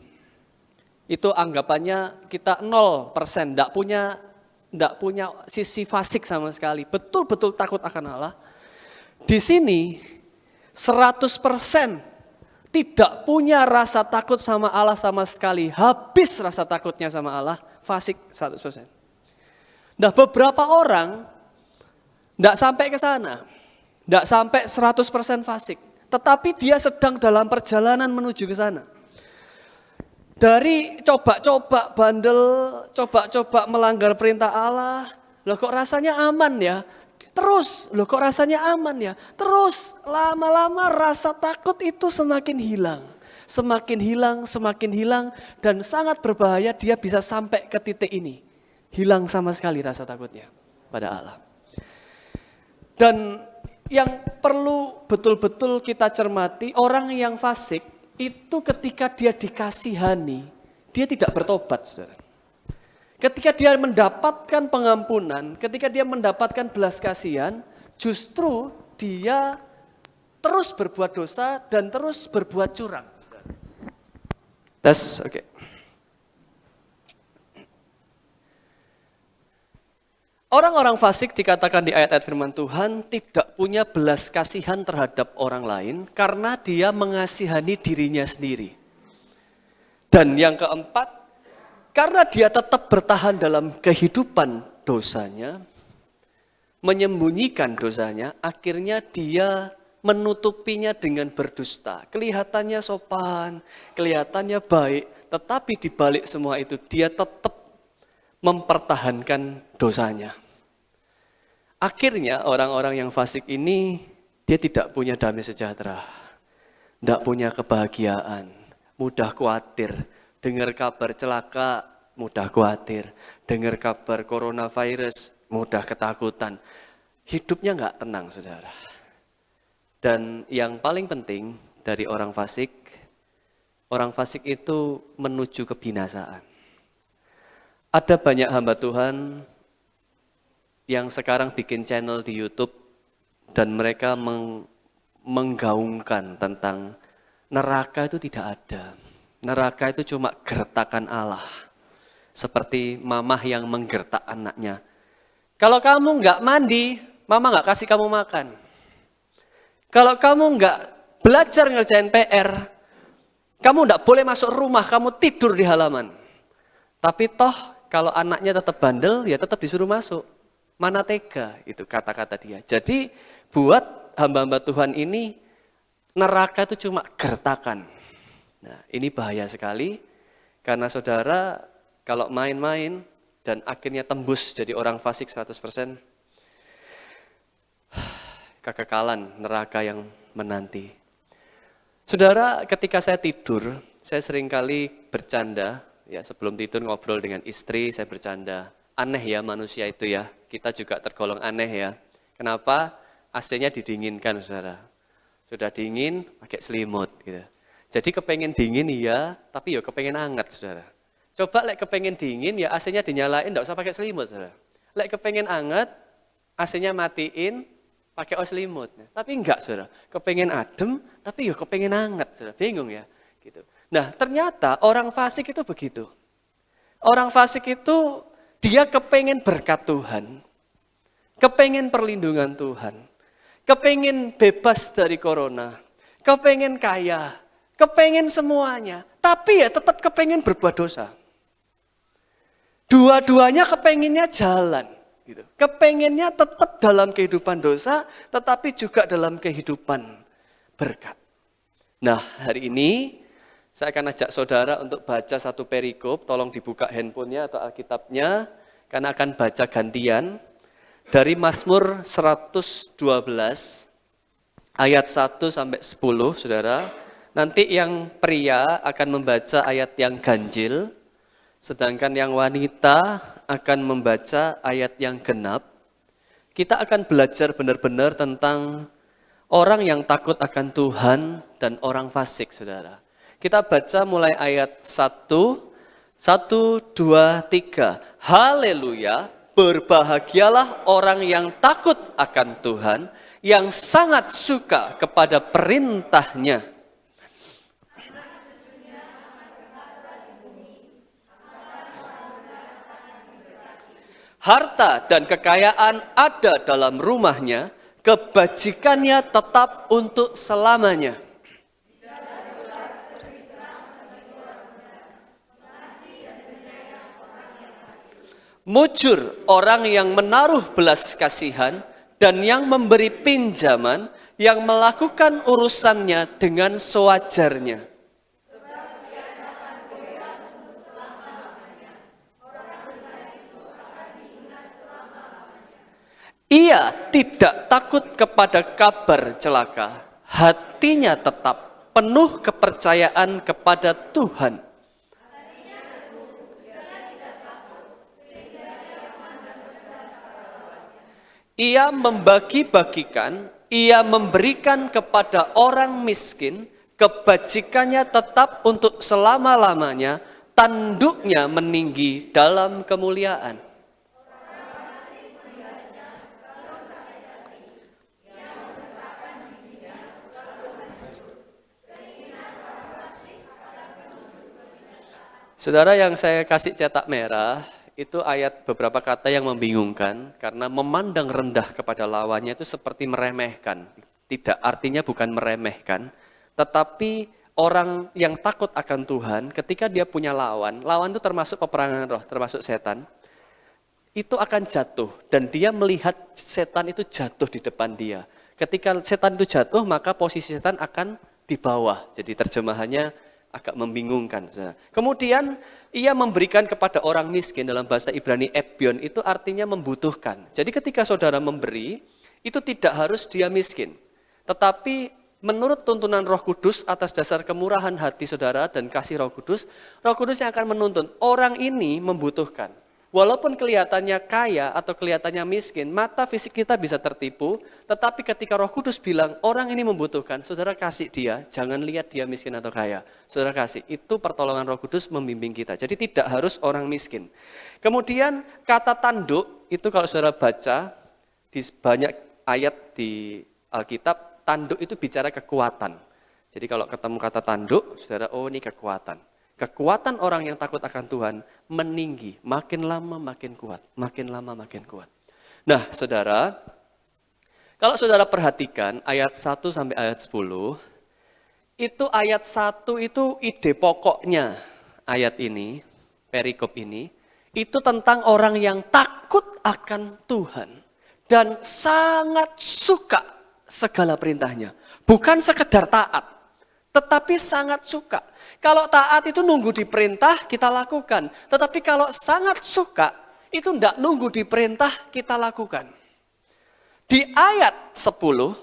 itu anggapannya kita 0%, tidak punya sisi fasik sama sekali. Betul-betul takut akan Allah. Di sini 100% tidak punya rasa takut sama Allah sama sekali. Habis rasa takutnya sama Allah, fasik 100%. Nah, beberapa orang tidak sampai ke sana. Tidak sampai 100% fasik. Tetapi dia sedang dalam perjalanan menuju ke sana. Dari coba-coba bandel, coba-coba melanggar perintah Allah, loh kok rasanya aman ya? Terus, loh kok rasanya aman ya? Terus lama-lama rasa takut itu semakin hilang. Semakin hilang dan sangat berbahaya, dia bisa sampai ke titik ini. Hilang sama sekali rasa takutnya pada Allah. Dan yang perlu betul-betul kita cermati, orang yang fasik itu ketika dia dikasihani, dia tidak bertobat, saudara. Ketika dia mendapatkan pengampunan, ketika dia mendapatkan belas kasihan, justru dia terus berbuat dosa dan terus berbuat curang. Tes, oke. Orang-orang fasik dikatakan di ayat-ayat firman Tuhan tidak punya belas kasihan terhadap orang lain karena dia mengasihani dirinya sendiri. Dan yang keempat, karena dia tetap bertahan dalam kehidupan dosanya, menyembunyikan dosanya, akhirnya dia menutupinya dengan berdusta. Kelihatannya sopan, kelihatannya baik, tetapi di balik semua itu dia tetap mempertahankan dosanya. Akhirnya orang-orang yang fasik ini, dia tidak punya damai sejahtera, tidak punya kebahagiaan, mudah khawatir. Dengar kabar celaka, mudah khawatir. Dengar kabar coronavirus, mudah ketakutan. Hidupnya enggak tenang, saudara. Dan yang paling penting dari orang fasik itu menuju kebinasaan. Ada banyak hamba Tuhan yang sekarang bikin channel di YouTube dan mereka menggaungkan tentang neraka itu tidak ada. Neraka itu cuma gertakan Allah. Seperti mamah yang menggertak anaknya. Kalau kamu enggak mandi, mama enggak kasih kamu makan. Kalau kamu enggak belajar ngerjain PR, kamu enggak boleh masuk rumah, kamu tidur di halaman. Tapi toh kalau anaknya tetap bandel, ya tetap disuruh masuk. Mana tega, itu kata-kata dia. Jadi buat hamba-hamba Tuhan ini, neraka itu cuma gertakan. Nah, ini bahaya sekali karena saudara kalau main-main dan akhirnya tembus jadi orang fasik 100%, kekekalan neraka yang menanti. Saudara, ketika saya tidur, saya seringkali bercanda, ya sebelum tidur ngobrol dengan istri, saya bercanda. Aneh ya manusia itu ya, kita juga tergolong aneh ya. Kenapa? AC-nya didinginkan, saudara. Sudah dingin, pakai selimut gitu. Jadi kepengen dingin iya, tapi ya kepengen hangat, saudara. Coba lek kepengen dingin ya AC-nya dinyalain, enggak usah pakai selimut, saudara. Lek kepengen hangat, AC-nya matiin, pakai selimut. Tapi enggak, saudara. Kepengen adem, tapi ya kepengen hangat, saudara. Bingung ya, gitu. Nah, ternyata orang fasik itu begitu. Orang fasik itu dia kepengen berkat Tuhan, kepengen perlindungan Tuhan, kepengen bebas dari corona, kepengen kaya, kepengen semuanya, tapi ya tetap kepengen berbuat dosa. Dua-duanya kepengennya jalan, gitu. Kepengennya tetap dalam kehidupan dosa, tetapi juga dalam kehidupan berkat. Nah, hari ini saya akan ajak saudara untuk baca satu perikop, tolong dibuka handphonenya atau Alkitabnya, karena akan baca gantian dari Mazmur 112 ayat 1 sampai 10, saudara. Nanti yang pria akan membaca ayat yang ganjil, sedangkan yang wanita akan membaca ayat yang genap. Kita akan belajar benar-benar tentang orang yang takut akan Tuhan dan orang fasik, saudara. Kita baca mulai ayat 1, 1, 2, 3. Haleluya, berbahagialah orang yang takut akan Tuhan, yang sangat suka kepada perintahnya. Harta dan kekayaan ada dalam rumahnya, kebajikannya tetap untuk selamanya. Mujur orang yang menaruh belas kasihan dan yang memberi pinjaman, yang melakukan urusannya dengan sewajarnya. Ia tidak takut kepada kabar celaka, hatinya tetap penuh kepercayaan kepada Tuhan. Ia membagi-bagikan, ia memberikan kepada orang miskin, kebajikannya tetap untuk selama-lamanya, tanduknya meninggi dalam kemuliaan. Saudara, yang saya kasih cetak merah, itu ayat beberapa kata yang membingungkan, karena memandang rendah kepada lawannya itu seperti meremehkan. Tidak, artinya bukan meremehkan, tetapi orang yang takut akan Tuhan, ketika dia punya lawan itu termasuk peperangan roh, termasuk setan, itu akan jatuh, dan dia melihat setan itu jatuh di depan dia. Ketika setan itu jatuh, maka posisi setan akan di bawah. Jadi terjemahannya agak membingungkan. Kemudian ia memberikan kepada orang miskin, dalam bahasa Ibrani ebion, itu artinya membutuhkan. Jadi ketika saudara memberi, itu tidak harus dia miskin. Tetapi menurut tuntunan Roh Kudus atas dasar kemurahan hati saudara dan kasih Roh Kudus yang akan menuntun orang ini membutuhkan. Walaupun kelihatannya kaya atau kelihatannya miskin, mata fisik kita bisa tertipu, tetapi ketika Roh Kudus bilang orang ini membutuhkan, saudara kasih dia, jangan lihat dia miskin atau kaya. Saudara kasih, itu pertolongan Roh Kudus membimbing kita. Jadi tidak harus orang miskin. Kemudian kata tanduk, itu kalau saudara baca di banyak ayat di Alkitab, tanduk itu bicara kekuatan. Jadi kalau ketemu kata tanduk, saudara, oh ini kekuatan. Kekuatan orang yang takut akan Tuhan meninggi, makin lama makin kuat, makin lama makin kuat. Nah, saudara, kalau saudara perhatikan ayat 1 sampai ayat 10, itu ayat 1 itu ide pokoknya ayat ini, perikop ini, itu tentang orang yang takut akan Tuhan dan sangat suka segala perintahnya. Bukan sekedar taat, tetapi sangat suka. Kalau taat itu nunggu diperintah, kita lakukan. Tetapi kalau sangat suka, itu tidak nunggu diperintah, kita lakukan. Di ayat 10,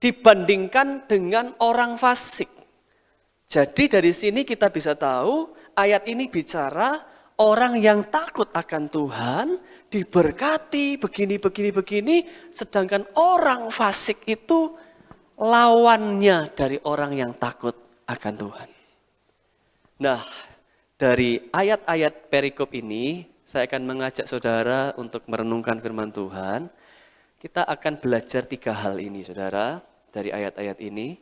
dibandingkan dengan orang fasik. Jadi dari sini kita bisa tahu, ayat ini bicara orang yang takut akan Tuhan, diberkati, begini, sedangkan orang fasik itu lawannya dari orang yang takut akan Tuhan. Nah, dari ayat-ayat perikop ini, saya akan mengajak saudara untuk merenungkan firman Tuhan. Kita akan belajar 3 hal ini, saudara, dari ayat-ayat ini.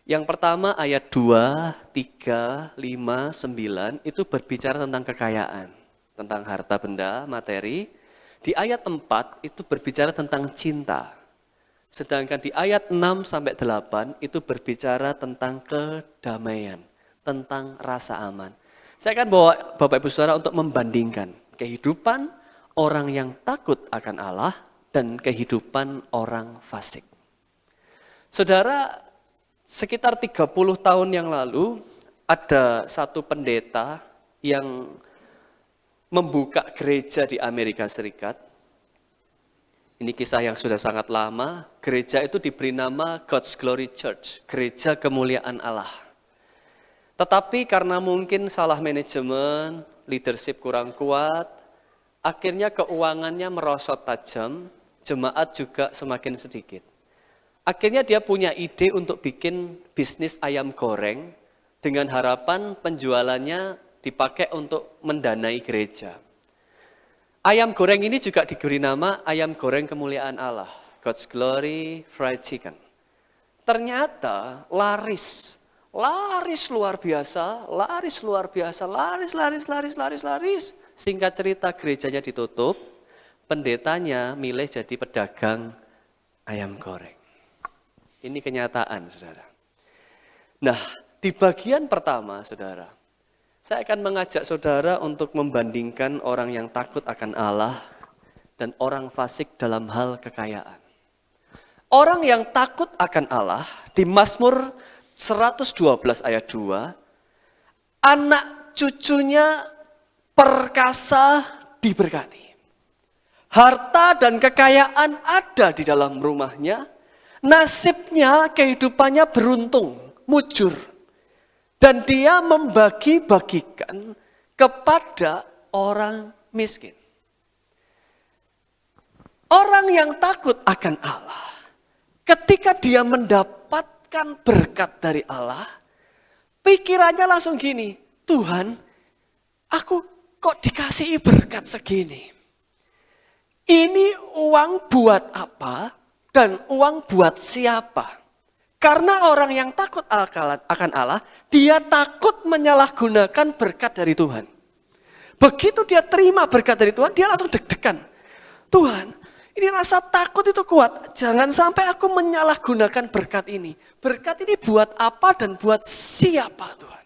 Yang pertama ayat 2, 3, 5, 9 itu berbicara tentang kekayaan, tentang harta benda, materi. Di ayat 4 itu berbicara tentang cinta. Sedangkan di ayat 6 sampai 8 itu berbicara tentang kedamaian, tentang rasa aman. Saya akan bawa Bapak Ibu Saudara untuk membandingkan kehidupan orang yang takut akan Allah dan kehidupan orang fasik. Saudara, sekitar 30 tahun yang lalu ada satu pendeta yang membuka gereja di Amerika Serikat. Ini kisah yang sudah sangat lama. Gereja itu diberi nama God's Glory Church, Gereja Kemuliaan Allah. Tetapi karena mungkin salah manajemen, leadership kurang kuat, akhirnya keuangannya merosot tajam, jemaat juga semakin sedikit. Akhirnya dia punya ide untuk bikin bisnis ayam goreng dengan harapan penjualannya dipakai untuk mendanai gereja. Ayam goreng ini juga diberi nama ayam goreng kemuliaan Allah, God's Glory Fried Chicken. Ternyata laris luar biasa, laris. Singkat cerita gerejanya ditutup, pendetanya milih jadi pedagang ayam goreng. Ini kenyataan, saudara. Nah, di bagian pertama, saudara, saya akan mengajak saudara untuk membandingkan orang yang takut akan Allah dan orang fasik dalam hal kekayaan. Orang yang takut akan Allah, di Mazmur 112 ayat 2, anak cucunya perkasa diberkati. Harta dan kekayaan ada di dalam rumahnya. Nasibnya, kehidupannya beruntung, mujur. Dan dia membagi-bagikan kepada orang miskin. Orang yang takut akan Allah, ketika dia mendapatkan berkat dari Allah, pikirannya langsung gini, Tuhan, aku kok dikasihi berkat segini? Ini uang buat apa? Dan uang buat siapa? Karena orang yang takut akan Allah, dia takut menyalahgunakan berkat dari Tuhan. Begitu dia terima berkat dari Tuhan, dia langsung deg-degan. Tuhan, ini rasa takut itu kuat. Jangan sampai aku menyalahgunakan berkat ini. Berkat ini buat apa dan buat siapa, Tuhan?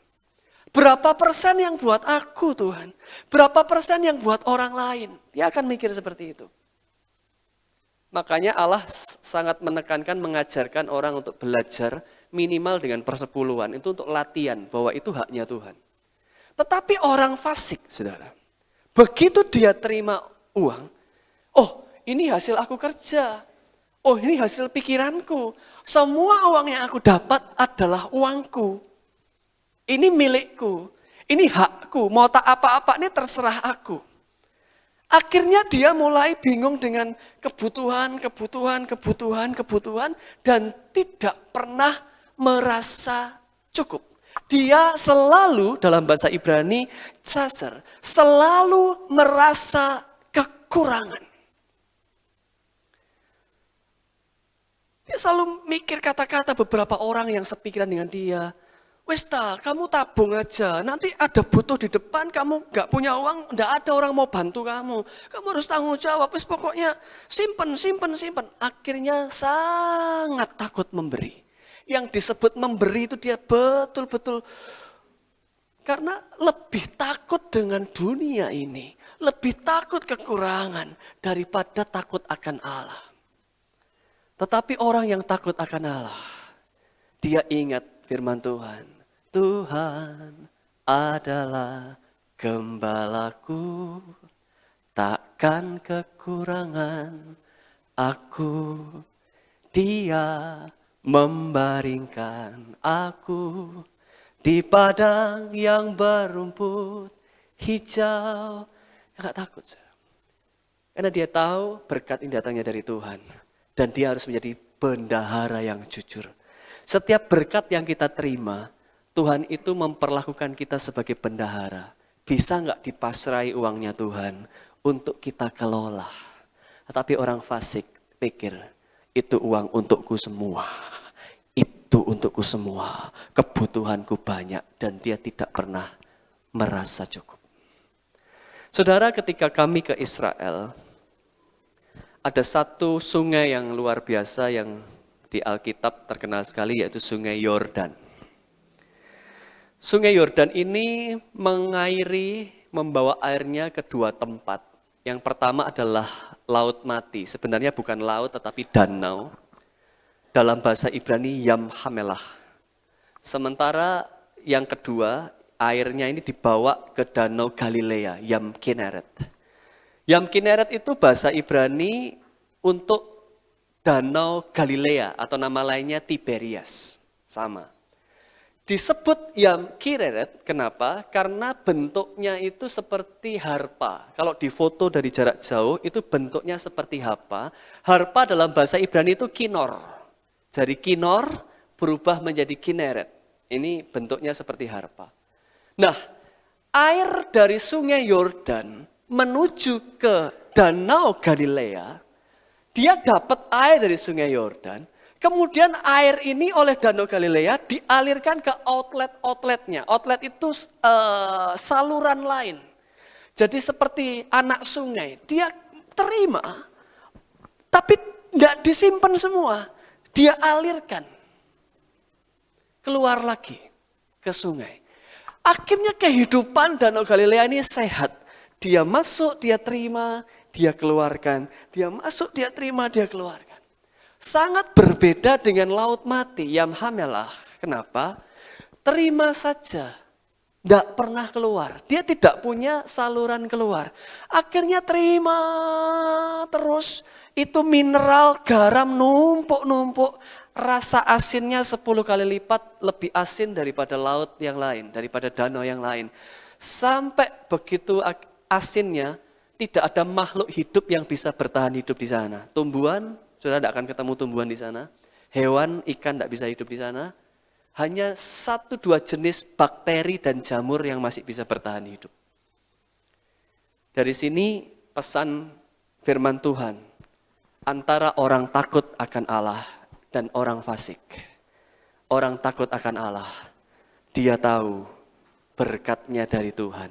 Berapa persen yang buat aku, Tuhan? Berapa persen yang buat orang lain? Dia akan mikir seperti itu. Makanya Allah sangat menekankan, mengajarkan orang untuk belajar minimal dengan persepuluhan. Itu untuk latihan bahwa itu haknya Tuhan. Tetapi orang fasik, saudara, begitu dia terima uang, oh ini hasil aku kerja, oh ini hasil pikiranku, semua uang yang aku dapat adalah uangku. Ini milikku, ini hakku, mau tak apa-apa ini terserah aku. Akhirnya dia mulai bingung dengan kebutuhan dan tidak pernah merasa cukup. Dia selalu, dalam bahasa Ibrani, tsaser, selalu merasa kekurangan. Dia selalu mikir kata-kata beberapa orang yang sepikiran dengan dia. Wes ta, kamu tabung aja, nanti ada butuh di depan, kamu gak punya uang, gak ada orang mau bantu kamu. Kamu harus tanggung jawab, wes pokoknya simpen. Akhirnya sangat takut memberi. Yang disebut memberi itu dia betul-betul, karena lebih takut dengan dunia ini, lebih takut kekurangan daripada takut akan Allah. Tetapi orang yang takut akan Allah, dia ingat firman Tuhan. Tuhan adalah gembalaku, takkan kekurangan aku. Dia membaringkan aku di padang yang berumput hijau. Enggak takut. Karena dia tahu berkat ini datangnya dari Tuhan. Dan dia harus menjadi bendahara yang jujur. Setiap berkat yang kita terima, Tuhan itu memperlakukan kita sebagai bendahara. Bisa nggak dipasrai uangnya Tuhan untuk kita kelola. Tetapi orang fasik pikir, itu uang untukku semua. Itu untukku semua. Kebutuhanku banyak dan dia tidak pernah merasa cukup. Saudara, ketika kami ke Israel, ada satu sungai yang luar biasa yang di Alkitab terkenal sekali, yaitu Sungai Yordan. Sungai Yordan ini mengairi, membawa airnya ke dua tempat. Yang pertama adalah Laut Mati. Sebenarnya bukan laut tetapi danau. Dalam bahasa Ibrani Yam Hamelah. Sementara yang kedua, airnya ini dibawa ke Danau Galilea, Yam Kineret. Yam Kineret itu bahasa Ibrani untuk Danau Galilea atau nama lainnya Tiberias. Sama. Disebut Yam Kineret, kenapa? Karena bentuknya itu seperti harpa. Kalau difoto dari jarak jauh itu bentuknya seperti harpa. Harpa dalam bahasa Ibrani itu kinor. Dari kinor berubah menjadi Kineret. Ini bentuknya seperti harpa. Nah, air dari Sungai Yordan menuju ke Danau Galilea, dia dapat air dari Sungai Yordan, kemudian air ini oleh Danau Galilea dialirkan ke outlet-outletnya. Outlet itu saluran lain. Jadi seperti anak sungai, dia terima, tapi nggak disimpan semua, dia alirkan keluar lagi ke sungai. Akhirnya kehidupan Danau Galilea ini sehat. Dia masuk, dia terima, dia keluarkan. Dia masuk, dia terima, dia keluarkan. Sangat berbeda dengan Laut Mati, Yam Hamelah. Kenapa? Terima saja. Tidak pernah keluar. Dia tidak punya saluran keluar. Akhirnya terima terus. Itu mineral, garam numpuk-numpuk. Rasa asinnya 10 kali lipat lebih asin daripada laut yang lain, daripada danau yang lain. Sampai begitu asinnya, tidak ada makhluk hidup yang bisa bertahan hidup di sana. Tumbuhan, sudah tidak akan ketemu tumbuhan di sana. Hewan, ikan tidak bisa hidup di sana. Hanya 1-2 jenis bakteri dan jamur yang masih bisa bertahan hidup. Dari sini pesan firman Tuhan, antara orang takut akan Allah dan orang fasik. Orang takut akan Allah, dia tahu berkatnya dari Tuhan.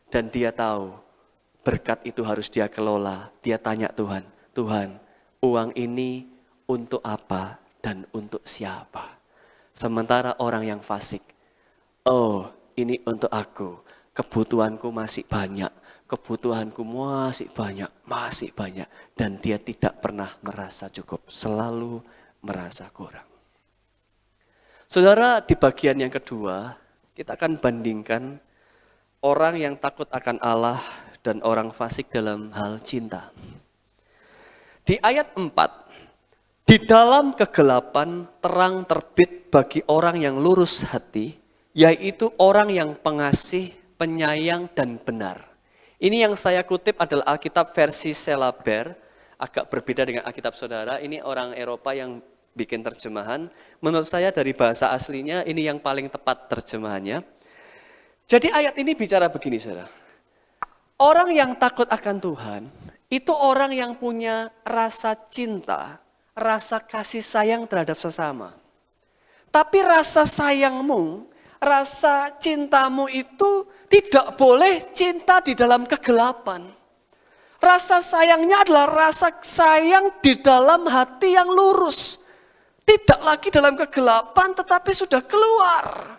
Dan dia tahu berkat itu harus dia kelola. Dia tanya Tuhan, Tuhan, uang ini untuk apa dan untuk siapa? Sementara orang yang fasik, oh ini untuk aku, kebutuhanku masih banyak. Kebutuhanku masih banyak. Dan dia tidak pernah merasa cukup, selalu merasa kurang. Saudara, di bagian yang kedua, kita akan bandingkan orang yang takut akan Allah dan orang fasik dalam hal cinta. Di ayat 4, di dalam kegelapan terang terbit bagi orang yang lurus hati, yaitu orang yang pengasih, penyayang, dan benar. Ini yang saya kutip adalah Alkitab versi Selaber, agak berbeda dengan Alkitab saudara. Ini orang Eropa yang bikin terjemahan. Menurut saya dari bahasa aslinya ini yang paling tepat terjemahannya. Jadi ayat ini bicara begini saudara. Orang yang takut akan Tuhan, itu orang yang punya rasa cinta, rasa kasih sayang terhadap sesama. Tapi rasa sayangmu, rasa cintamu itu tidak boleh cinta di dalam kegelapan. Rasa sayangnya adalah rasa sayang di dalam hati yang lurus. Tidak lagi dalam kegelapan tetapi sudah keluar.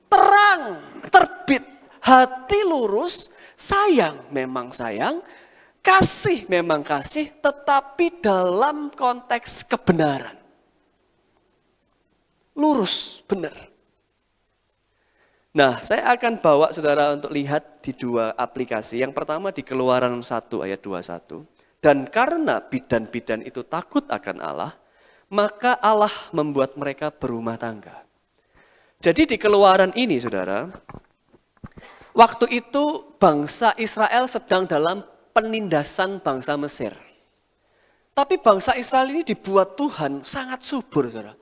Terang, terbit, hati lurus, sayang memang sayang, kasih memang kasih, tetapi dalam konteks kebenaran. Lurus, benar. Nah, saya akan bawa saudara untuk lihat di dua aplikasi. Yang pertama di Keluaran 1 ayat 21. Dan karena bidan-bidan itu takut akan Allah, maka Allah membuat mereka berumah tangga. Jadi di Keluaran ini saudara, waktu itu bangsa Israel sedang dalam penindasan bangsa Mesir. Tapi bangsa Israel ini dibuat Tuhan sangat subur saudara.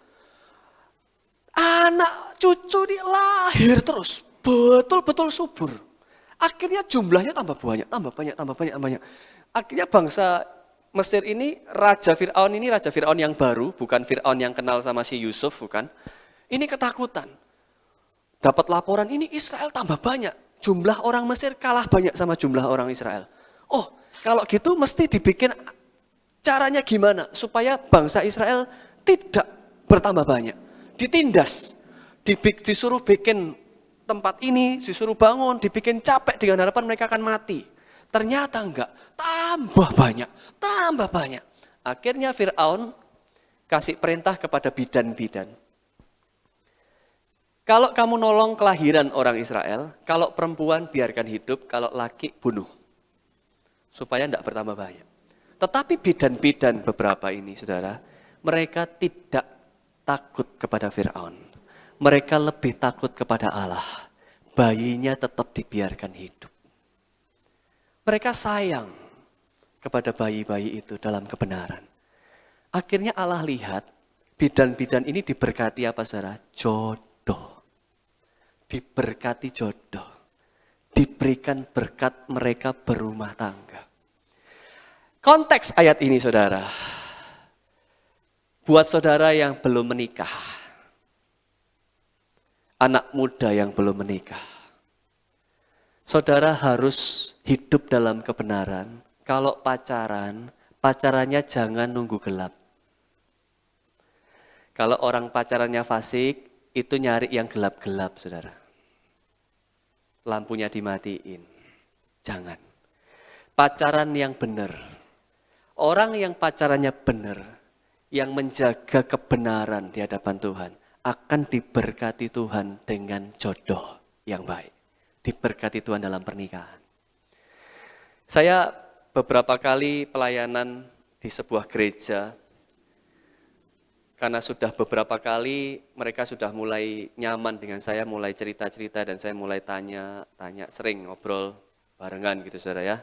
Anak cucu ini lahir terus, betul-betul subur. Akhirnya jumlahnya tambah banyak. Akhirnya bangsa Mesir ini, Raja Fir'aun yang baru, bukan Fir'aun yang kenal sama si Yusuf, bukan. Ini ketakutan. Dapat laporan ini Israel tambah banyak. Jumlah orang Mesir kalah banyak sama jumlah orang Israel. Oh, kalau gitu mesti dibikin caranya gimana supaya bangsa Israel tidak bertambah banyak. Ditindas, disuruh bikin tempat ini, disuruh bangun, dibikin capek dengan harapan mereka akan mati. Ternyata enggak, tambah banyak. Akhirnya Fir'aun kasih perintah kepada bidan-bidan. Kalau kamu nolong kelahiran orang Israel, kalau perempuan biarkan hidup, kalau laki bunuh. Supaya enggak bertambah banyak. Tetapi bidan-bidan beberapa ini, saudara, mereka tidak takut kepada Fir'aun. Mereka lebih takut kepada Allah. Bayinya tetap dibiarkan hidup. Mereka sayang kepada bayi-bayi itu dalam kebenaran. Akhirnya Allah lihat, bidan-bidan ini diberkati apa saudara? Jodoh. Diberkati jodoh. Diberikan berkat mereka berumah tangga. Konteks ayat ini saudara, buat saudara yang belum menikah, anak muda yang belum menikah, saudara harus hidup dalam kebenaran. Kalau pacarannya jangan nunggu gelap. Kalau orang pacarannya fasik, itu nyari yang gelap-gelap saudara. Lampunya dimatiin. Jangan. Pacaran yang benar. Orang yang pacarannya benar, yang menjaga kebenaran di hadapan Tuhan, akan diberkati Tuhan dengan jodoh yang baik. Diberkati Tuhan dalam pernikahan. Saya beberapa kali pelayanan di sebuah gereja, karena sudah beberapa kali mereka sudah mulai nyaman dengan saya, mulai cerita-cerita dan saya mulai tanya, sering ngobrol barengan gitu saudara ya.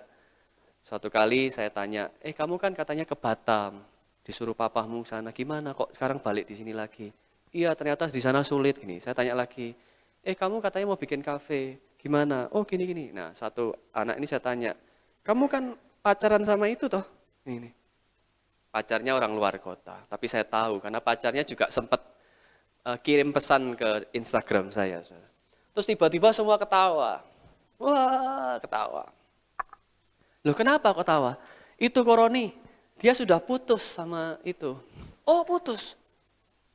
Suatu kali saya tanya, kamu kan katanya ke Batam, disuruh papamu sana, gimana kok sekarang balik di sini lagi? Iya ternyata di sana sulit gini. Saya tanya lagi, kamu katanya mau bikin kafe, gimana? Oh gini-gini. Nah satu anak ini saya tanya, kamu kan pacaran sama itu toh? Ini. Pacarnya orang luar kota, tapi saya tahu karena pacarnya juga sempat kirim pesan ke Instagram saya. Terus tiba-tiba semua ketawa. Wah ketawa. Loh kenapa ketawa? Itu Koroni, dia sudah putus sama itu. Oh putus.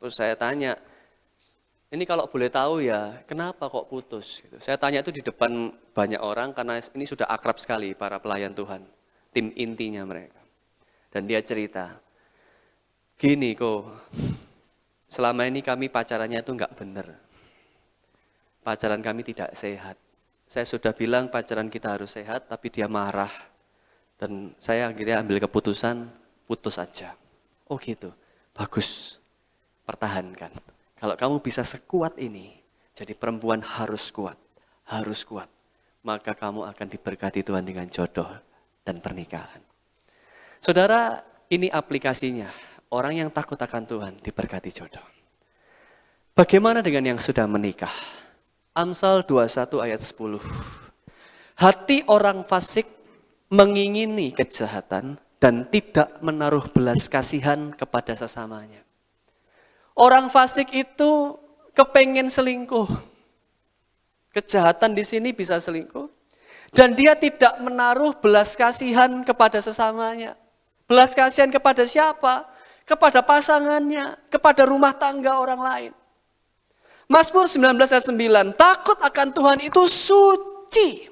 Terus saya tanya, ini kalau boleh tahu ya, kenapa kok putus? Gitu. Saya tanya itu di depan banyak orang karena ini sudah akrab sekali para pelayan Tuhan, tim intinya mereka. Dan dia cerita, gini kok, selama ini kami pacarannya itu enggak benar. Pacaran kami tidak sehat. Saya sudah bilang pacaran kita harus sehat, tapi dia marah. Dan saya akhirnya ambil keputusan, putus aja. Oh gitu, bagus. Pertahankan. Kalau kamu bisa sekuat ini, jadi perempuan harus kuat. Maka kamu akan diberkati Tuhan dengan jodoh dan pernikahan. Saudara, ini aplikasinya. Orang yang takut akan Tuhan diberkati jodoh. Bagaimana dengan yang sudah menikah? Amsal 21 ayat 10. Hati orang fasik mengingini kejahatan dan tidak menaruh belas kasihan kepada sesamanya. Orang fasik itu kepengen selingkuh. Kejahatan di sini bisa selingkuh. Dan dia tidak menaruh belas kasihan kepada sesamanya. Belas kasihan kepada siapa? Kepada pasangannya, kepada rumah tangga orang lain. Mazmur 19 ayat 9, takut akan Tuhan itu suci.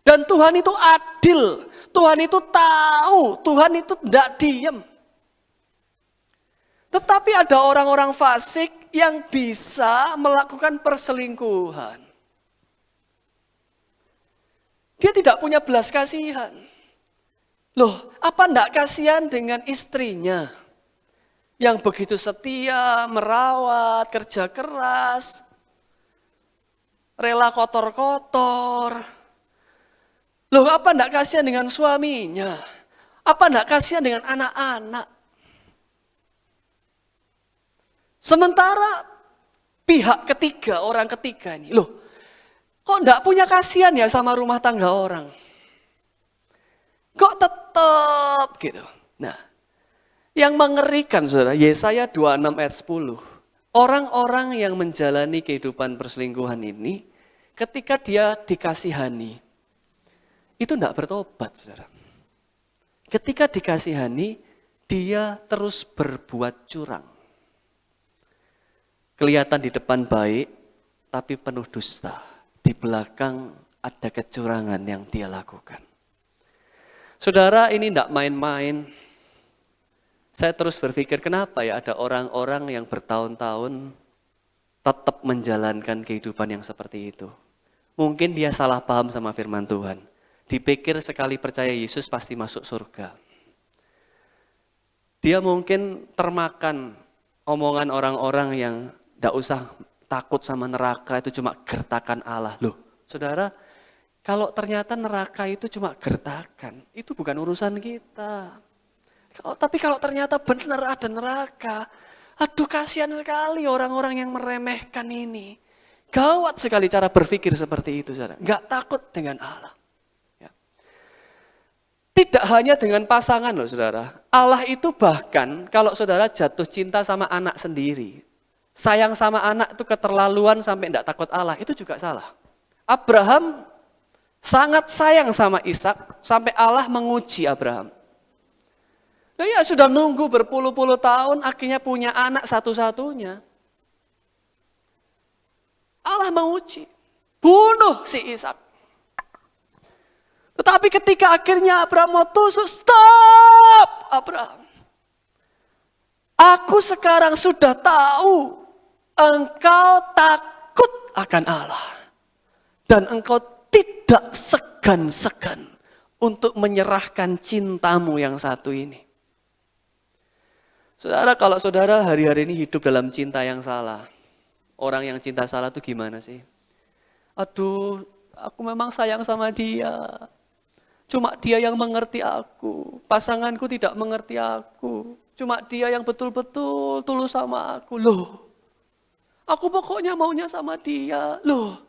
Dan Tuhan itu adil, Tuhan itu tahu, Tuhan itu tidak diam. Tetapi ada orang-orang fasik yang bisa melakukan perselingkuhan. Dia tidak punya belas kasihan. Loh, apa enggak kasihan dengan istrinya? Yang begitu setia, merawat, kerja keras, rela kotor-kotor. Loh, apa enggak kasihan dengan suaminya? Apa enggak kasihan dengan anak-anak? Sementara pihak ketiga, orang ketiga ini. Loh, kok enggak punya kasihan ya sama rumah tangga orang? Kok tetap gitu? Nah, yang mengerikan saudara, Yesaya 26 ayat 10. Orang-orang yang menjalani kehidupan perselingkuhan ini, ketika dia dikasihani, itu enggak bertobat saudara. Ketika dikasihani, dia terus berbuat curang. Kelihatan di depan baik, tapi penuh dusta. Di belakang ada kecurangan yang dia lakukan. Saudara, ini tidak main-main. Saya terus berpikir, kenapa ya ada orang-orang yang bertahun-tahun tetap menjalankan kehidupan yang seperti itu. Mungkin dia salah paham sama firman Tuhan. Dipikir sekali percaya Yesus pasti masuk surga. Dia mungkin termakan omongan orang-orang yang tidak usah takut sama neraka, itu cuma gertakan Allah. Loh, saudara, kalau ternyata neraka itu cuma gertakan, itu bukan urusan kita. Tapi kalau ternyata benar ada neraka, aduh kasihan sekali orang-orang yang meremehkan ini. Gawat sekali cara berpikir seperti itu, saudara. Nggak takut dengan Allah. Ya. Tidak hanya dengan pasangan loh, saudara. Allah itu bahkan kalau saudara jatuh cinta sama anak sendiri, sayang sama anak itu keterlaluan sampai tidak takut Allah, itu juga salah. Abraham sangat sayang sama Ishak sampai Allah menguji Abraham. Nah, ya sudah nunggu berpuluh-puluh tahun akhirnya punya anak satu-satunya. Allah menguji, bunuh si Ishak. Tetapi ketika akhirnya Abraham mau tusuk, stop Abraham. Aku sekarang sudah tahu engkau takut akan Allah. Dan engkau tidak segan-segan untuk menyerahkan cintamu yang satu ini. Saudara, kalau saudara hari-hari ini hidup dalam cinta yang salah, orang yang cinta salah itu gimana sih? Aduh, aku memang sayang sama dia. Cuma dia yang mengerti aku. Pasanganku tidak mengerti aku. Cuma dia yang betul-betul tulus sama aku. Loh, aku pokoknya maunya sama dia. Loh,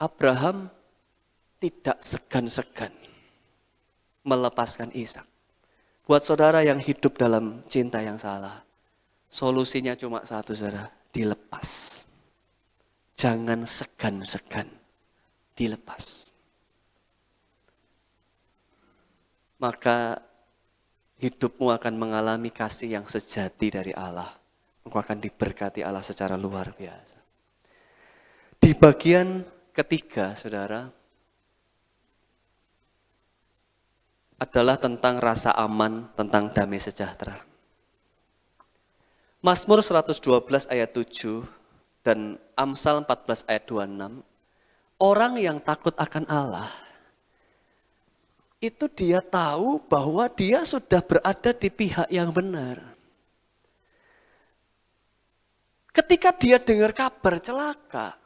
Abraham tidak segan-segan melepaskan Ishak. Buat saudara yang hidup dalam cinta yang salah, solusinya cuma satu, saudara, dilepas. Jangan segan-segan, dilepas. Maka hidupmu akan mengalami kasih yang sejati dari Allah. Engkau akan diberkati Allah secara luar biasa. Di bagian ketiga, saudara, adalah tentang rasa aman, tentang damai sejahtera. Mazmur 112 ayat 7 dan Amsal 14 ayat 26, orang yang takut akan Allah, itu dia tahu bahwa dia sudah berada di pihak yang benar. Ketika dia dengar kabar celaka,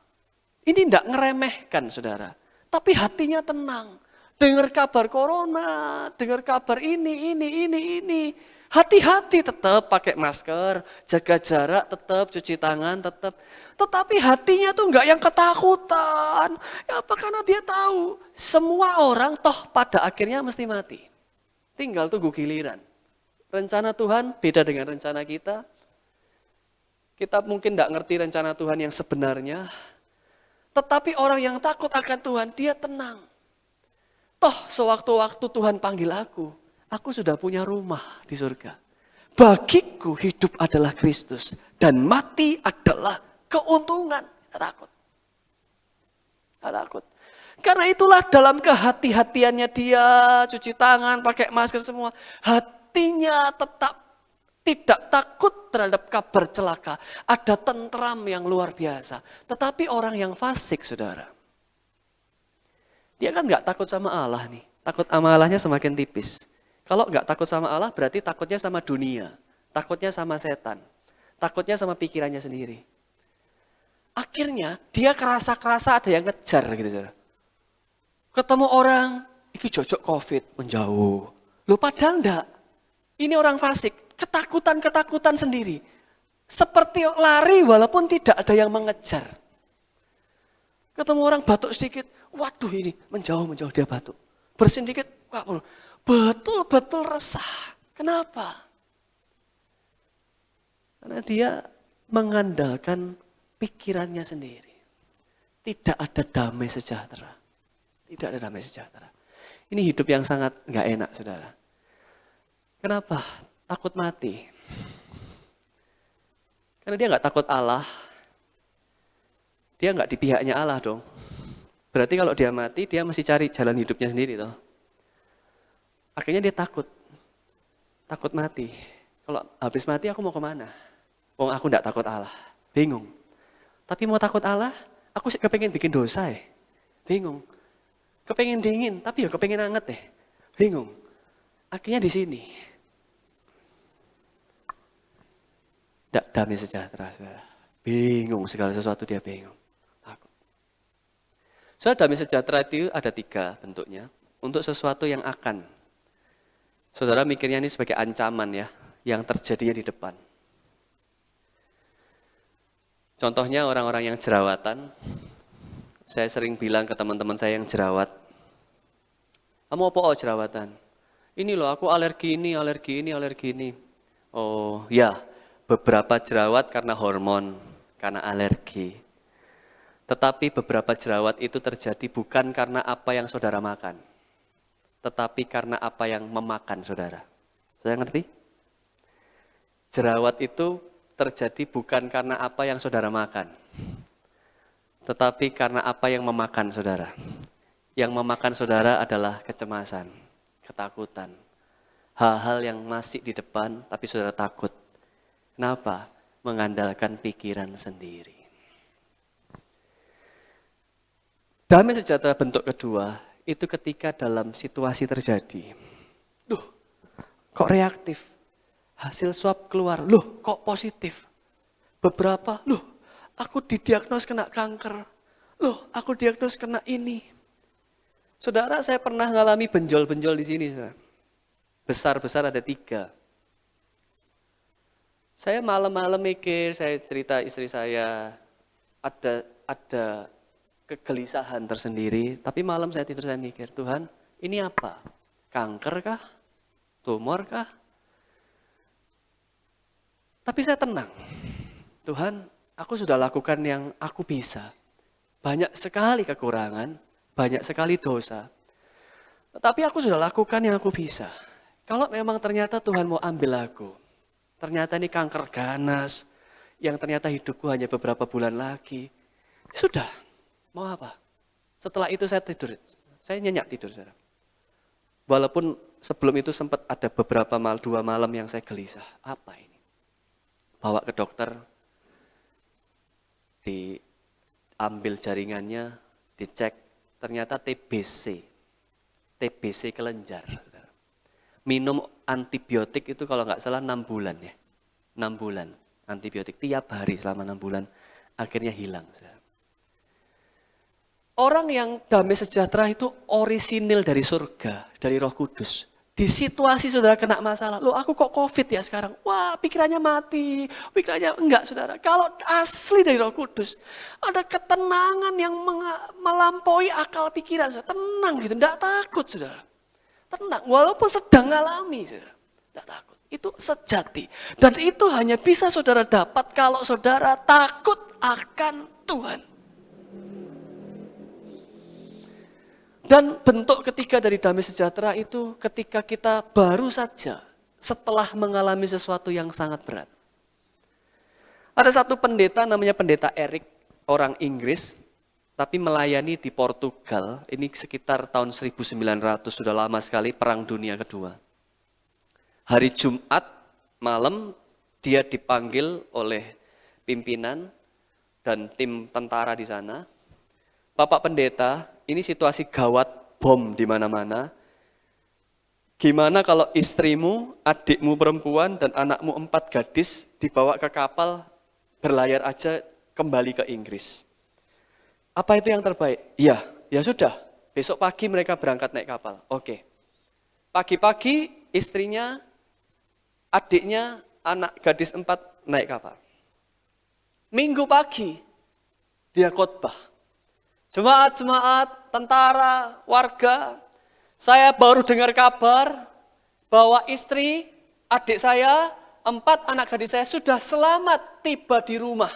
ini tidak ngeremehkan, saudara, tapi hatinya tenang. Dengar kabar corona, dengar kabar ini. Hati-hati tetap pakai masker, jaga jarak, tetap cuci tangan, tetap. Tetapi hatinya tuh enggak yang ketakutan. Ya apa, karena dia tahu semua orang toh pada akhirnya mesti mati. Tinggal tunggu giliran. Rencana Tuhan beda dengan rencana kita. Kita mungkin enggak ngerti rencana Tuhan yang sebenarnya. Tetapi orang yang takut akan Tuhan, dia tenang. Toh sewaktu-waktu Tuhan panggil aku sudah punya rumah di surga. Bagiku hidup adalah Kristus dan mati adalah keuntungan. Takut. Takut. Karena itulah dalam kehati-hatiannya dia cuci tangan, pakai masker semua. Hatinya tetap tidak takut terhadap kabar celaka. Ada tentram yang luar biasa. Tetapi orang yang fasik, saudara, dia kan gak takut sama Allah nih. Takut sama Allahnya semakin tipis. Kalau gak takut sama Allah berarti takutnya sama dunia. Takutnya sama setan. Takutnya sama pikirannya sendiri. Akhirnya dia kerasa-kerasa ada yang ngejar gitu, saudara. Ketemu orang, iki cocok COVID, menjauh. Loh padahal enggak. Ini orang fasik. ketakutan sendiri. Seperti lari walaupun tidak ada yang mengejar. Ketemu orang batuk sedikit, waduh ini menjauh dia batuk. Bersin dikit, betul-betul resah. Kenapa? Karena dia mengandalkan pikirannya sendiri. Tidak ada damai sejahtera. Tidak ada damai sejahtera. Ini hidup yang sangat gak enak, saudara. Kenapa? Takut mati. Karena dia gak takut Allah. Dia gak di pihaknya Allah dong. Berarti kalau dia mati, dia mesti cari jalan hidupnya sendiri toh. Akhirnya dia takut. Takut mati. Kalau habis mati aku mau kemana? Wong aku gak takut Allah. Bingung. Tapi mau takut Allah, aku kepengen bikin dosa ya. Bingung. Kepengen dingin, tapi ya kepengen anget deh. Bingung. Akhirnya di sini. Tidak damai sejahtera. Bingung segala sesuatu dia bingung. Takut. Saudara, damai sejahtera itu ada 3 bentuknya. Untuk sesuatu yang akan. Saudara mikirnya ini sebagai ancaman ya. Yang terjadinya di depan. Contohnya orang-orang yang jerawatan. Saya sering bilang ke teman-teman saya yang jerawat, kamu apa jerawatan? Ini loh aku alergi ini. Oh ya, beberapa jerawat karena hormon, karena alergi. Tetapi beberapa jerawat itu terjadi bukan karena apa yang saudara makan. Tetapi karena apa yang memakan saudara. Saya ngerti? Jerawat itu terjadi bukan karena apa yang saudara makan. Tetapi karena apa yang memakan saudara. Yang memakan saudara adalah kecemasan, ketakutan. Hal-hal yang masih di depan tapi saudara takut. Kenapa? Mengandalkan pikiran sendiri. Damai sejahtera bentuk kedua, itu ketika dalam situasi terjadi. Duh, kok reaktif? Hasil swab keluar, loh kok positif? Beberapa, loh aku didiagnos kena kanker. Loh, aku diagnos kena ini. Saudara, saya pernah mengalami benjol-benjol di sini. Saudara. Besar-besar ada 3. Saya malam-malam mikir, saya cerita istri saya, ada kegelisahan tersendiri. Tapi malam saya tidur, saya mikir, Tuhan, ini apa? Kanker kah? Tumor kah? Tapi saya tenang. Tuhan, aku sudah lakukan yang aku bisa. Banyak sekali kekurangan, banyak sekali dosa. Tetapi aku sudah lakukan yang aku bisa. Kalau memang ternyata Tuhan mau ambil aku, ternyata ini kanker ganas, yang ternyata hidupku hanya beberapa bulan lagi. Sudah, mau apa? Setelah itu saya tidur, saya nyenyak tidur. Saudara. Walaupun sebelum itu sempat ada beberapa 2 malam yang saya gelisah. Apa ini? Bawa ke dokter, diambil jaringannya, dicek, ternyata TBC kelenjar. Minum antibiotik itu kalau nggak salah 6 bulan ya. 6 bulan antibiotik tiap hari selama 6 bulan, akhirnya hilang. Orang yang damai sejahtera itu orisinil dari surga, dari Roh Kudus. Di situasi saudara kena masalah, loh aku kok COVID ya sekarang? Wah pikirannya mati, pikirannya enggak saudara. Kalau asli dari Roh Kudus, ada ketenangan yang melampaui akal pikiran. Saudara. Tenang gitu, enggak takut saudara. Tenang, walaupun sedang ngalami saudara, enggak takut. Itu sejati. Dan itu hanya bisa saudara dapat kalau saudara takut akan Tuhan. Dan bentuk ketiga dari damai sejahtera itu ketika kita baru saja setelah mengalami sesuatu yang sangat berat. Ada satu pendeta namanya pendeta Eric, orang Inggris, tapi melayani di Portugal. Ini sekitar tahun 1900, sudah lama sekali, Perang Dunia Kedua. Hari Jumat malam dia dipanggil oleh pimpinan dan tim tentara di sana. Bapak pendeta, ini situasi gawat, bom di mana-mana. Gimana kalau istrimu, adikmu perempuan, dan anakmu 4 gadis dibawa ke kapal, berlayar aja kembali ke Inggris. Apa itu yang terbaik? Ya sudah. Besok pagi mereka berangkat naik kapal. Oke. Pagi-pagi istrinya adiknya anak gadis 4 naik kapal. Minggu pagi dia khotbah. Jemaat-jemaat, tentara, warga, saya baru dengar kabar bahwa istri, adik saya, 4 anak gadis saya sudah selamat tiba di rumah.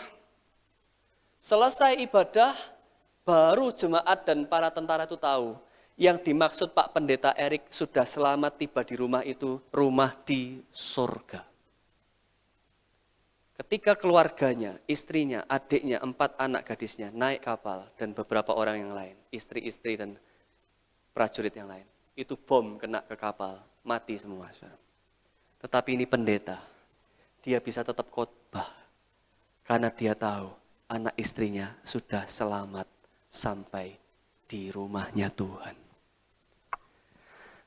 Selesai ibadah, baru jemaat dan para tentara itu tahu. Yang dimaksud Pak Pendeta Erik sudah selamat tiba di rumah itu, rumah di surga. Ketika keluarganya, istrinya, adiknya, 4 anak gadisnya naik kapal dan beberapa orang yang lain, istri-istri dan prajurit yang lain, itu bom kena ke kapal, mati semua. Tetapi ini pendeta, dia bisa tetap khotbah karena dia tahu anak istrinya sudah selamat sampai di rumahnya Tuhan.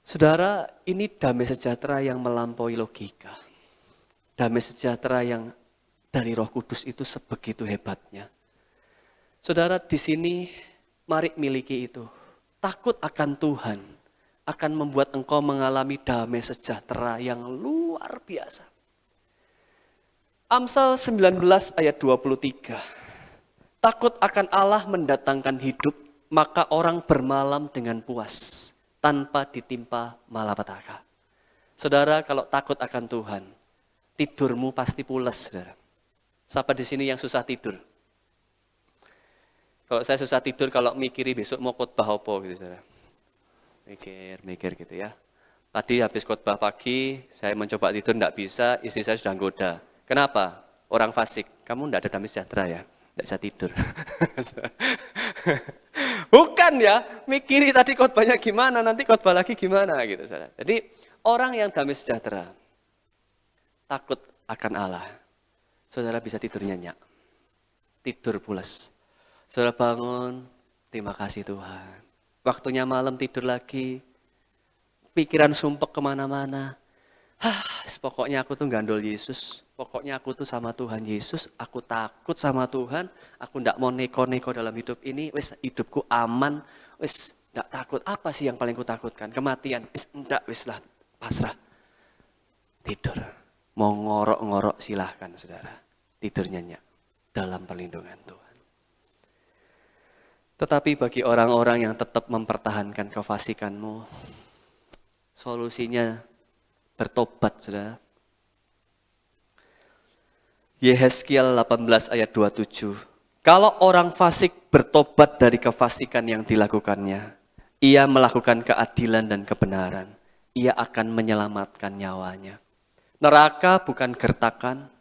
Saudara, ini damai sejahtera yang melampaui logika. Damai sejahtera yang dari Roh Kudus itu sebegitu hebatnya. Saudara, di sini mari miliki itu. Takut akan Tuhan akan membuat engkau mengalami damai sejahtera yang luar biasa. Amsal 19 ayat 23. Takut akan Allah mendatangkan hidup, maka orang bermalam dengan puas, tanpa ditimpa malapetaka. Saudara, kalau takut akan Tuhan, tidurmu pasti pules, saudara. Siapa di sini yang susah tidur? Kalau saya susah tidur, kalau mikiri besok mau khotbah apa gitu, saudara. Mikir gitu ya. Tadi habis khotbah pagi, saya mencoba tidur, enggak bisa, istri saya sudah goda. Kenapa? Orang fasik, kamu enggak ada damai sejahtera ya? Enggak bisa tidur. Bukan ya, mikiri tadi khotbahnya gimana, nanti khotbah lagi gimana gitu, saudara. Jadi orang yang damai sejahtera, takut akan Allah, saudara bisa tidur nyenyak, tidur pulas. Saudara bangun, terima kasih Tuhan. Waktunya malam tidur lagi, pikiran sumpek kemana-mana. Pokoknya aku tuh gandol Yesus. Pokoknya aku tuh sama Tuhan Yesus. Aku takut sama Tuhan. Aku ndak mau neko-neko dalam hidup ini. Wis hidupku aman. Wis ndak takut. Apa sih yang paling kutakutkan? Kematian. Wis ndak, wis lah pasrah. Tidur. Mau ngorok-ngorok silahkan saudara. Tidur nyenyak dalam perlindungan Tuhan. Tetapi bagi orang-orang yang tetap mempertahankan kefasikanmu, solusinya bertobat, saudara. Yehezkiel 18 ayat 27. Kalau orang fasik bertobat dari kefasikan yang dilakukannya, ia melakukan keadilan dan kebenaran, ia akan menyelamatkan nyawanya. Neraka bukan gertakan.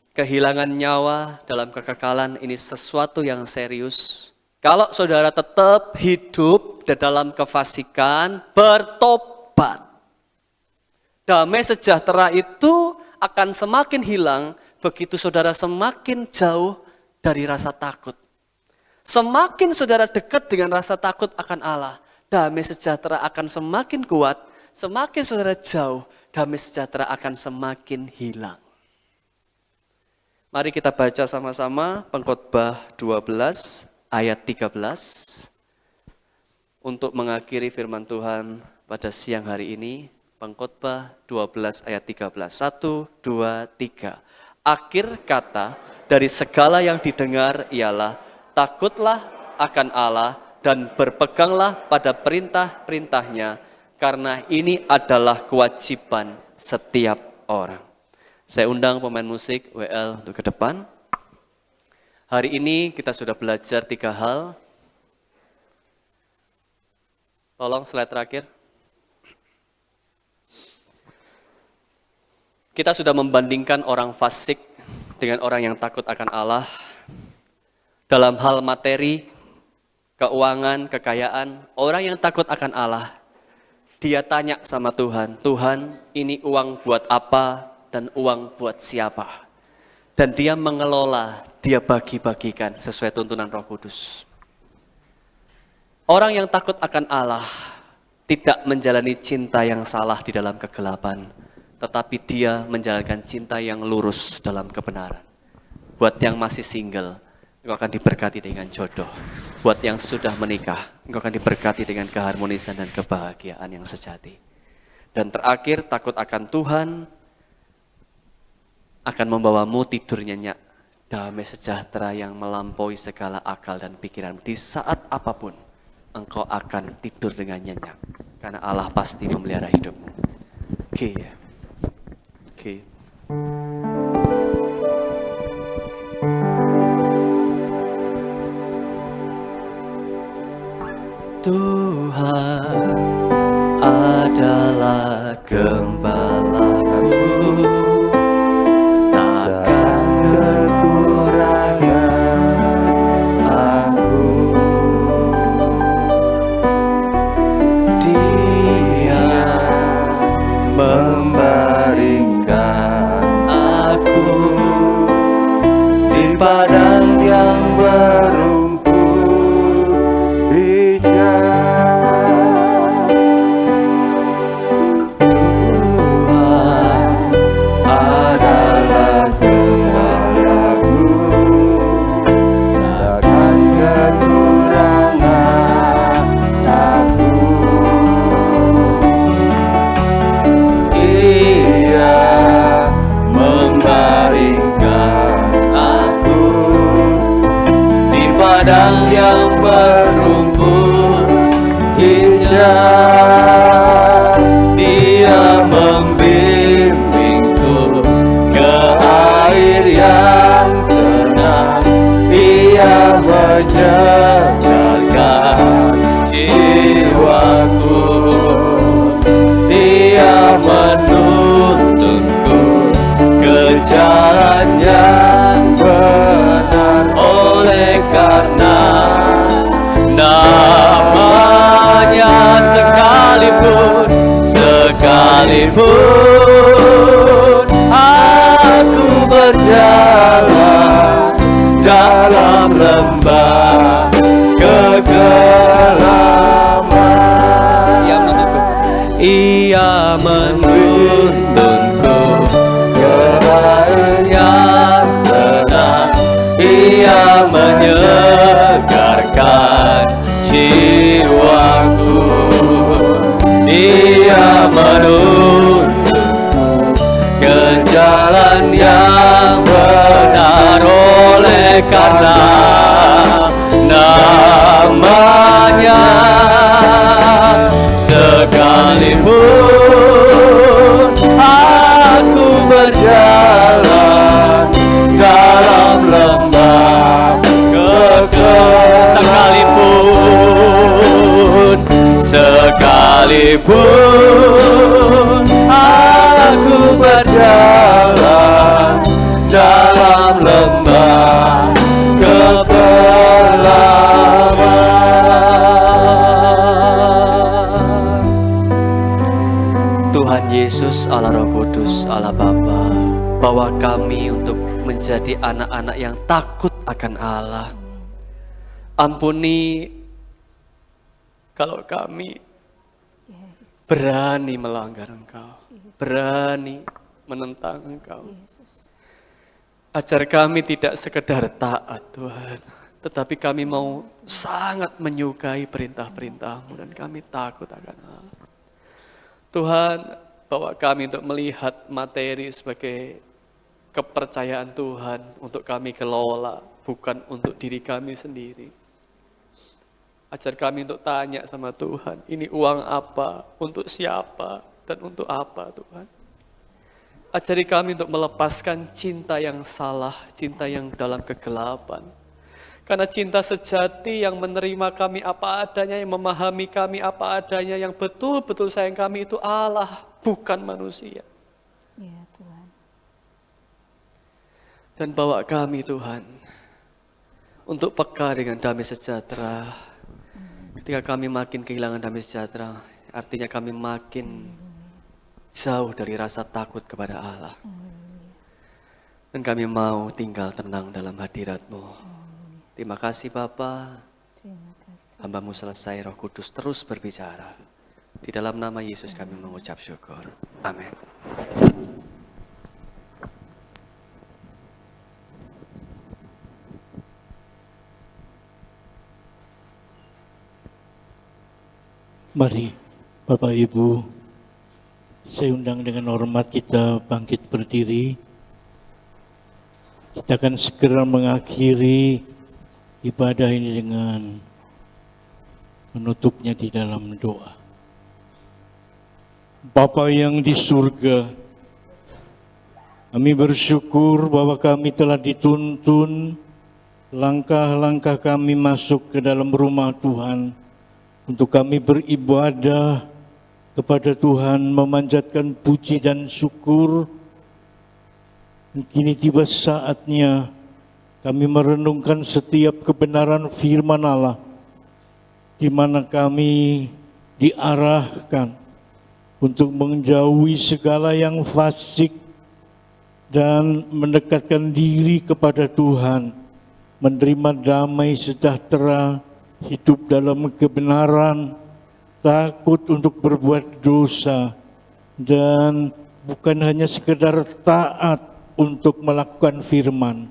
Kehilangan nyawa dalam kekekalan ini sesuatu yang serius. Kalau saudara tetap hidup di dalam kefasikan, bertobat. Damai sejahtera itu akan semakin hilang begitu saudara semakin jauh dari rasa takut. Semakin saudara dekat dengan rasa takut akan Allah, damai sejahtera akan semakin kuat. Semakin saudara jauh, damai sejahtera akan semakin hilang. Mari kita baca sama-sama Pengkhotbah 12 ayat 13. Untuk mengakhiri firman Tuhan pada siang hari ini, Pengkhotbah 12 ayat 13. 1, 2, 3. Akhir kata dari segala yang didengar ialah takutlah akan Allah dan berpeganglah pada perintah-perintahnya, karena ini adalah kewajiban setiap orang. Saya undang pemain musik WL untuk ke depan. Hari ini kita sudah belajar 3 hal. Tolong slide terakhir. Kita sudah membandingkan orang fasik dengan orang yang takut akan Allah. Dalam hal materi, keuangan, kekayaan, orang yang takut akan Allah, dia tanya sama Tuhan, Tuhan ini uang buat apa dan uang buat siapa? Dan dia mengelola, dia bagi-bagikan sesuai tuntunan Roh Kudus. Orang yang takut akan Allah tidak menjalani cinta yang salah di dalam kegelapan, tetapi dia menjalankan cinta yang lurus dalam kebenaran. Buat yang masih single, engkau akan diberkati dengan jodoh. Buat yang sudah menikah, engkau akan diberkati dengan keharmonisan dan kebahagiaan yang sejati. Dan terakhir, takut akan Tuhan akan membawamu tidur nyenyak, damai sejahtera yang melampaui segala akal dan pikiran. Di saat apapun, engkau akan tidur dengan nyenyak. Karena Allah pasti memelihara hidupmu. Oke. Tuhan adalah gembalaku, takkan kekurangan aku. Dia membaringkan aku di padang yang berumput hijau. Padang yang berumput hijau, Dia membimbingku ke air yang tenang, Dia menyegarkan jiwaku, Dia menuntunku ke jalan yang benar. Oleh karena namanya sekalipun aku berjalan dalam lembah kegelapan, Ia menuntunku ke air yang tenang, Ia menyegarkan jiwaku, Dia menuntunku ke jalan yang benar. Oleh karena namanya sekalipun aku berjalan dalam lembah sekalipun aku berjalan dalam lembah kegelapan. Tuhan Yesus, Allah Roh Kudus, Allah Bapa, bawa kami untuk menjadi anak-anak yang takut akan Allah. Ampuni kalau kami berani melanggar Engkau, berani menentang Engkau. Ajar kami tidak sekedar taat Tuhan, tetapi kami mau sangat menyukai perintah-perintah-Mu dan kami takut akan Allah. Tuhan, bawa kami untuk melihat materi sebagai kepercayaan Tuhan untuk kami kelola, bukan untuk diri kami sendiri. Ajar kami untuk tanya sama Tuhan, ini uang apa, untuk siapa, dan untuk apa Tuhan. Ajari kami untuk melepaskan cinta yang salah, cinta yang dalam kegelapan. Karena cinta sejati yang menerima kami apa adanya, yang memahami kami apa adanya, yang betul-betul sayang kami itu Allah, bukan manusia. Ya Tuhan. Dan bawa kami Tuhan, untuk peka dengan damai sejahtera. Ketika kami makin kehilangan damai sejahtera, artinya kami makin jauh dari rasa takut kepada Allah. Dan kami mau tinggal tenang dalam hadirat-Mu. Terima kasih Bapa. Hamba-Mu selesai, Roh Kudus terus berbicara. Di dalam nama Yesus kami mengucap syukur. Amin. Mari Bapak Ibu Saya undang dengan hormat kita bangkit berdiri. Kita akan segera mengakhiri ibadah ini dengan menutupnya di dalam doa. Bapa yang di surga, kami bersyukur bahwa kami telah dituntun langkah-langkah kami masuk ke dalam rumah Tuhan untuk kami beribadah kepada Tuhan, memanjatkan puji dan syukur. Kini tiba saatnya kami merenungkan setiap kebenaran firman Allah, di mana kami diarahkan untuk menjauhi segala yang fasik dan mendekatkan diri kepada Tuhan, menerima damai sejahtera, hidup dalam kebenaran, takut untuk berbuat dosa, dan bukan hanya sekedar taat untuk melakukan firman,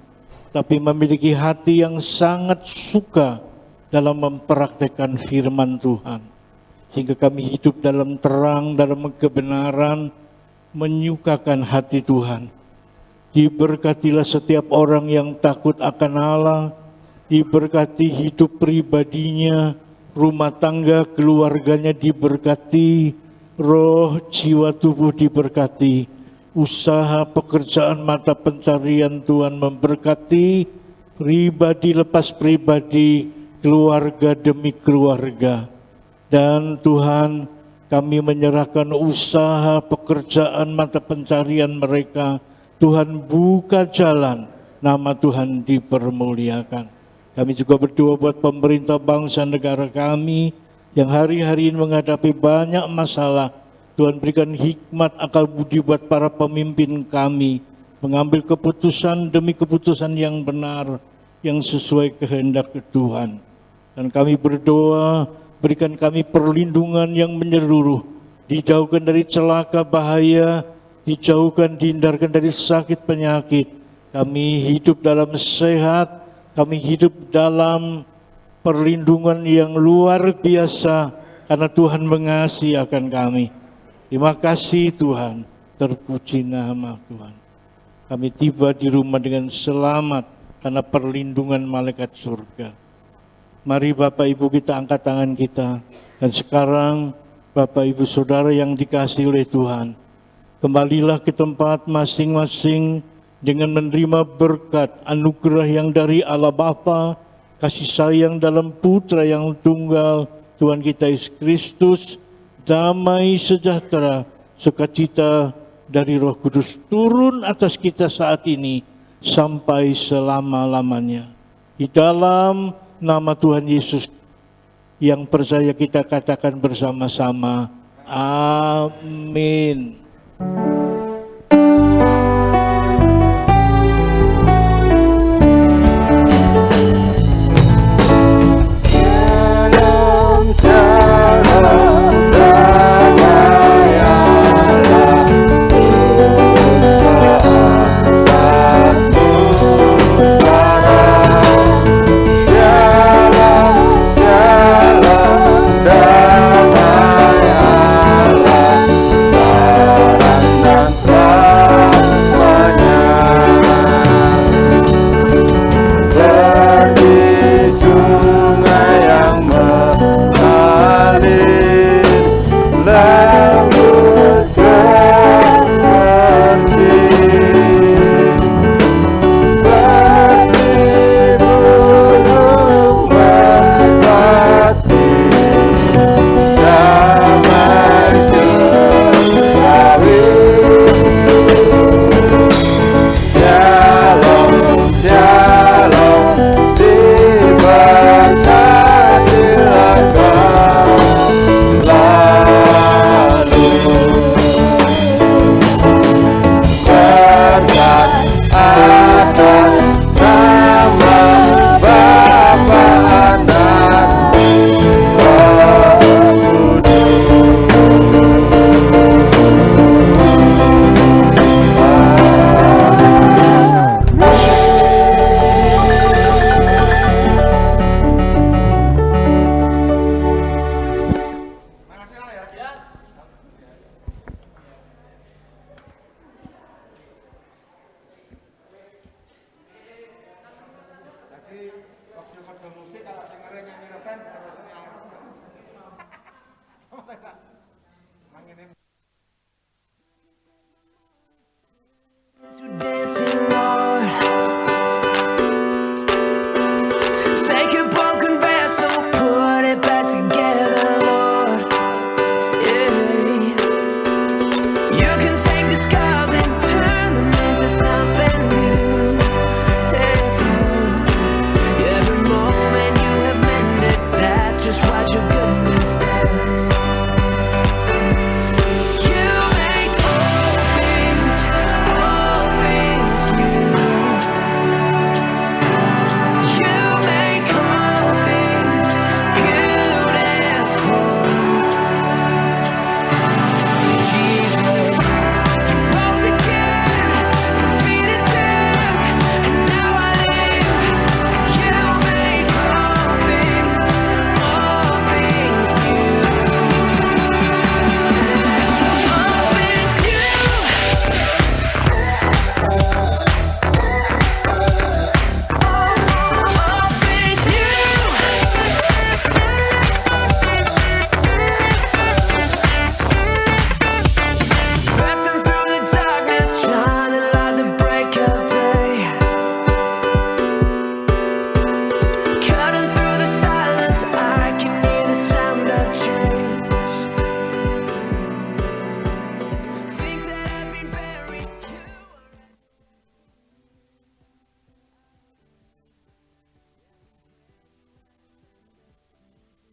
tapi memiliki hati yang sangat suka dalam mempraktekkan firman Tuhan. Sehingga kami hidup dalam terang, dalam kebenaran, menyukakan hati Tuhan. Diberkatilah setiap orang yang takut akan Allah, diberkati hidup pribadinya, rumah tangga, keluarganya diberkati, roh, jiwa, tubuh diberkati, usaha, pekerjaan, mata pencarian Tuhan memberkati, pribadi lepas pribadi, keluarga demi keluarga. Dan Tuhan, kami menyerahkan usaha, pekerjaan, mata pencarian mereka. Tuhan buka jalan, nama Tuhan dipermuliakan. Kami juga berdoa buat pemerintah bangsa negara kami yang hari-hari ini menghadapi banyak masalah. Tuhan berikan hikmat, akal budi buat para pemimpin kami, mengambil keputusan demi keputusan yang benar, yang sesuai kehendak Tuhan. Dan kami berdoa, berikan kami perlindungan yang menyeluruh, dijauhkan dari celaka bahaya, dijauhkan, dihindarkan dari sakit penyakit. Kami hidup dalam sehat, kami hidup dalam perlindungan yang luar biasa karena Tuhan mengasihi akan kami. Terima kasih Tuhan, terpuji nama Tuhan. Kami tiba di rumah dengan selamat karena perlindungan malaikat surga. Mari Bapak Ibu kita angkat tangan kita. Dan sekarang Bapak Ibu Saudara yang dikasihi oleh Tuhan, kembalilah ke tempat masing-masing dengan menerima berkat anugerah yang dari Allah Bapa, kasih sayang dalam Putra yang tunggal Tuhan kita Yesus Kristus, damai sejahtera, sukacita dari Roh Kudus turun atas kita saat ini sampai selama-lamanya. Di dalam nama Tuhan Yesus yang percaya kita katakan bersama-sama, amin.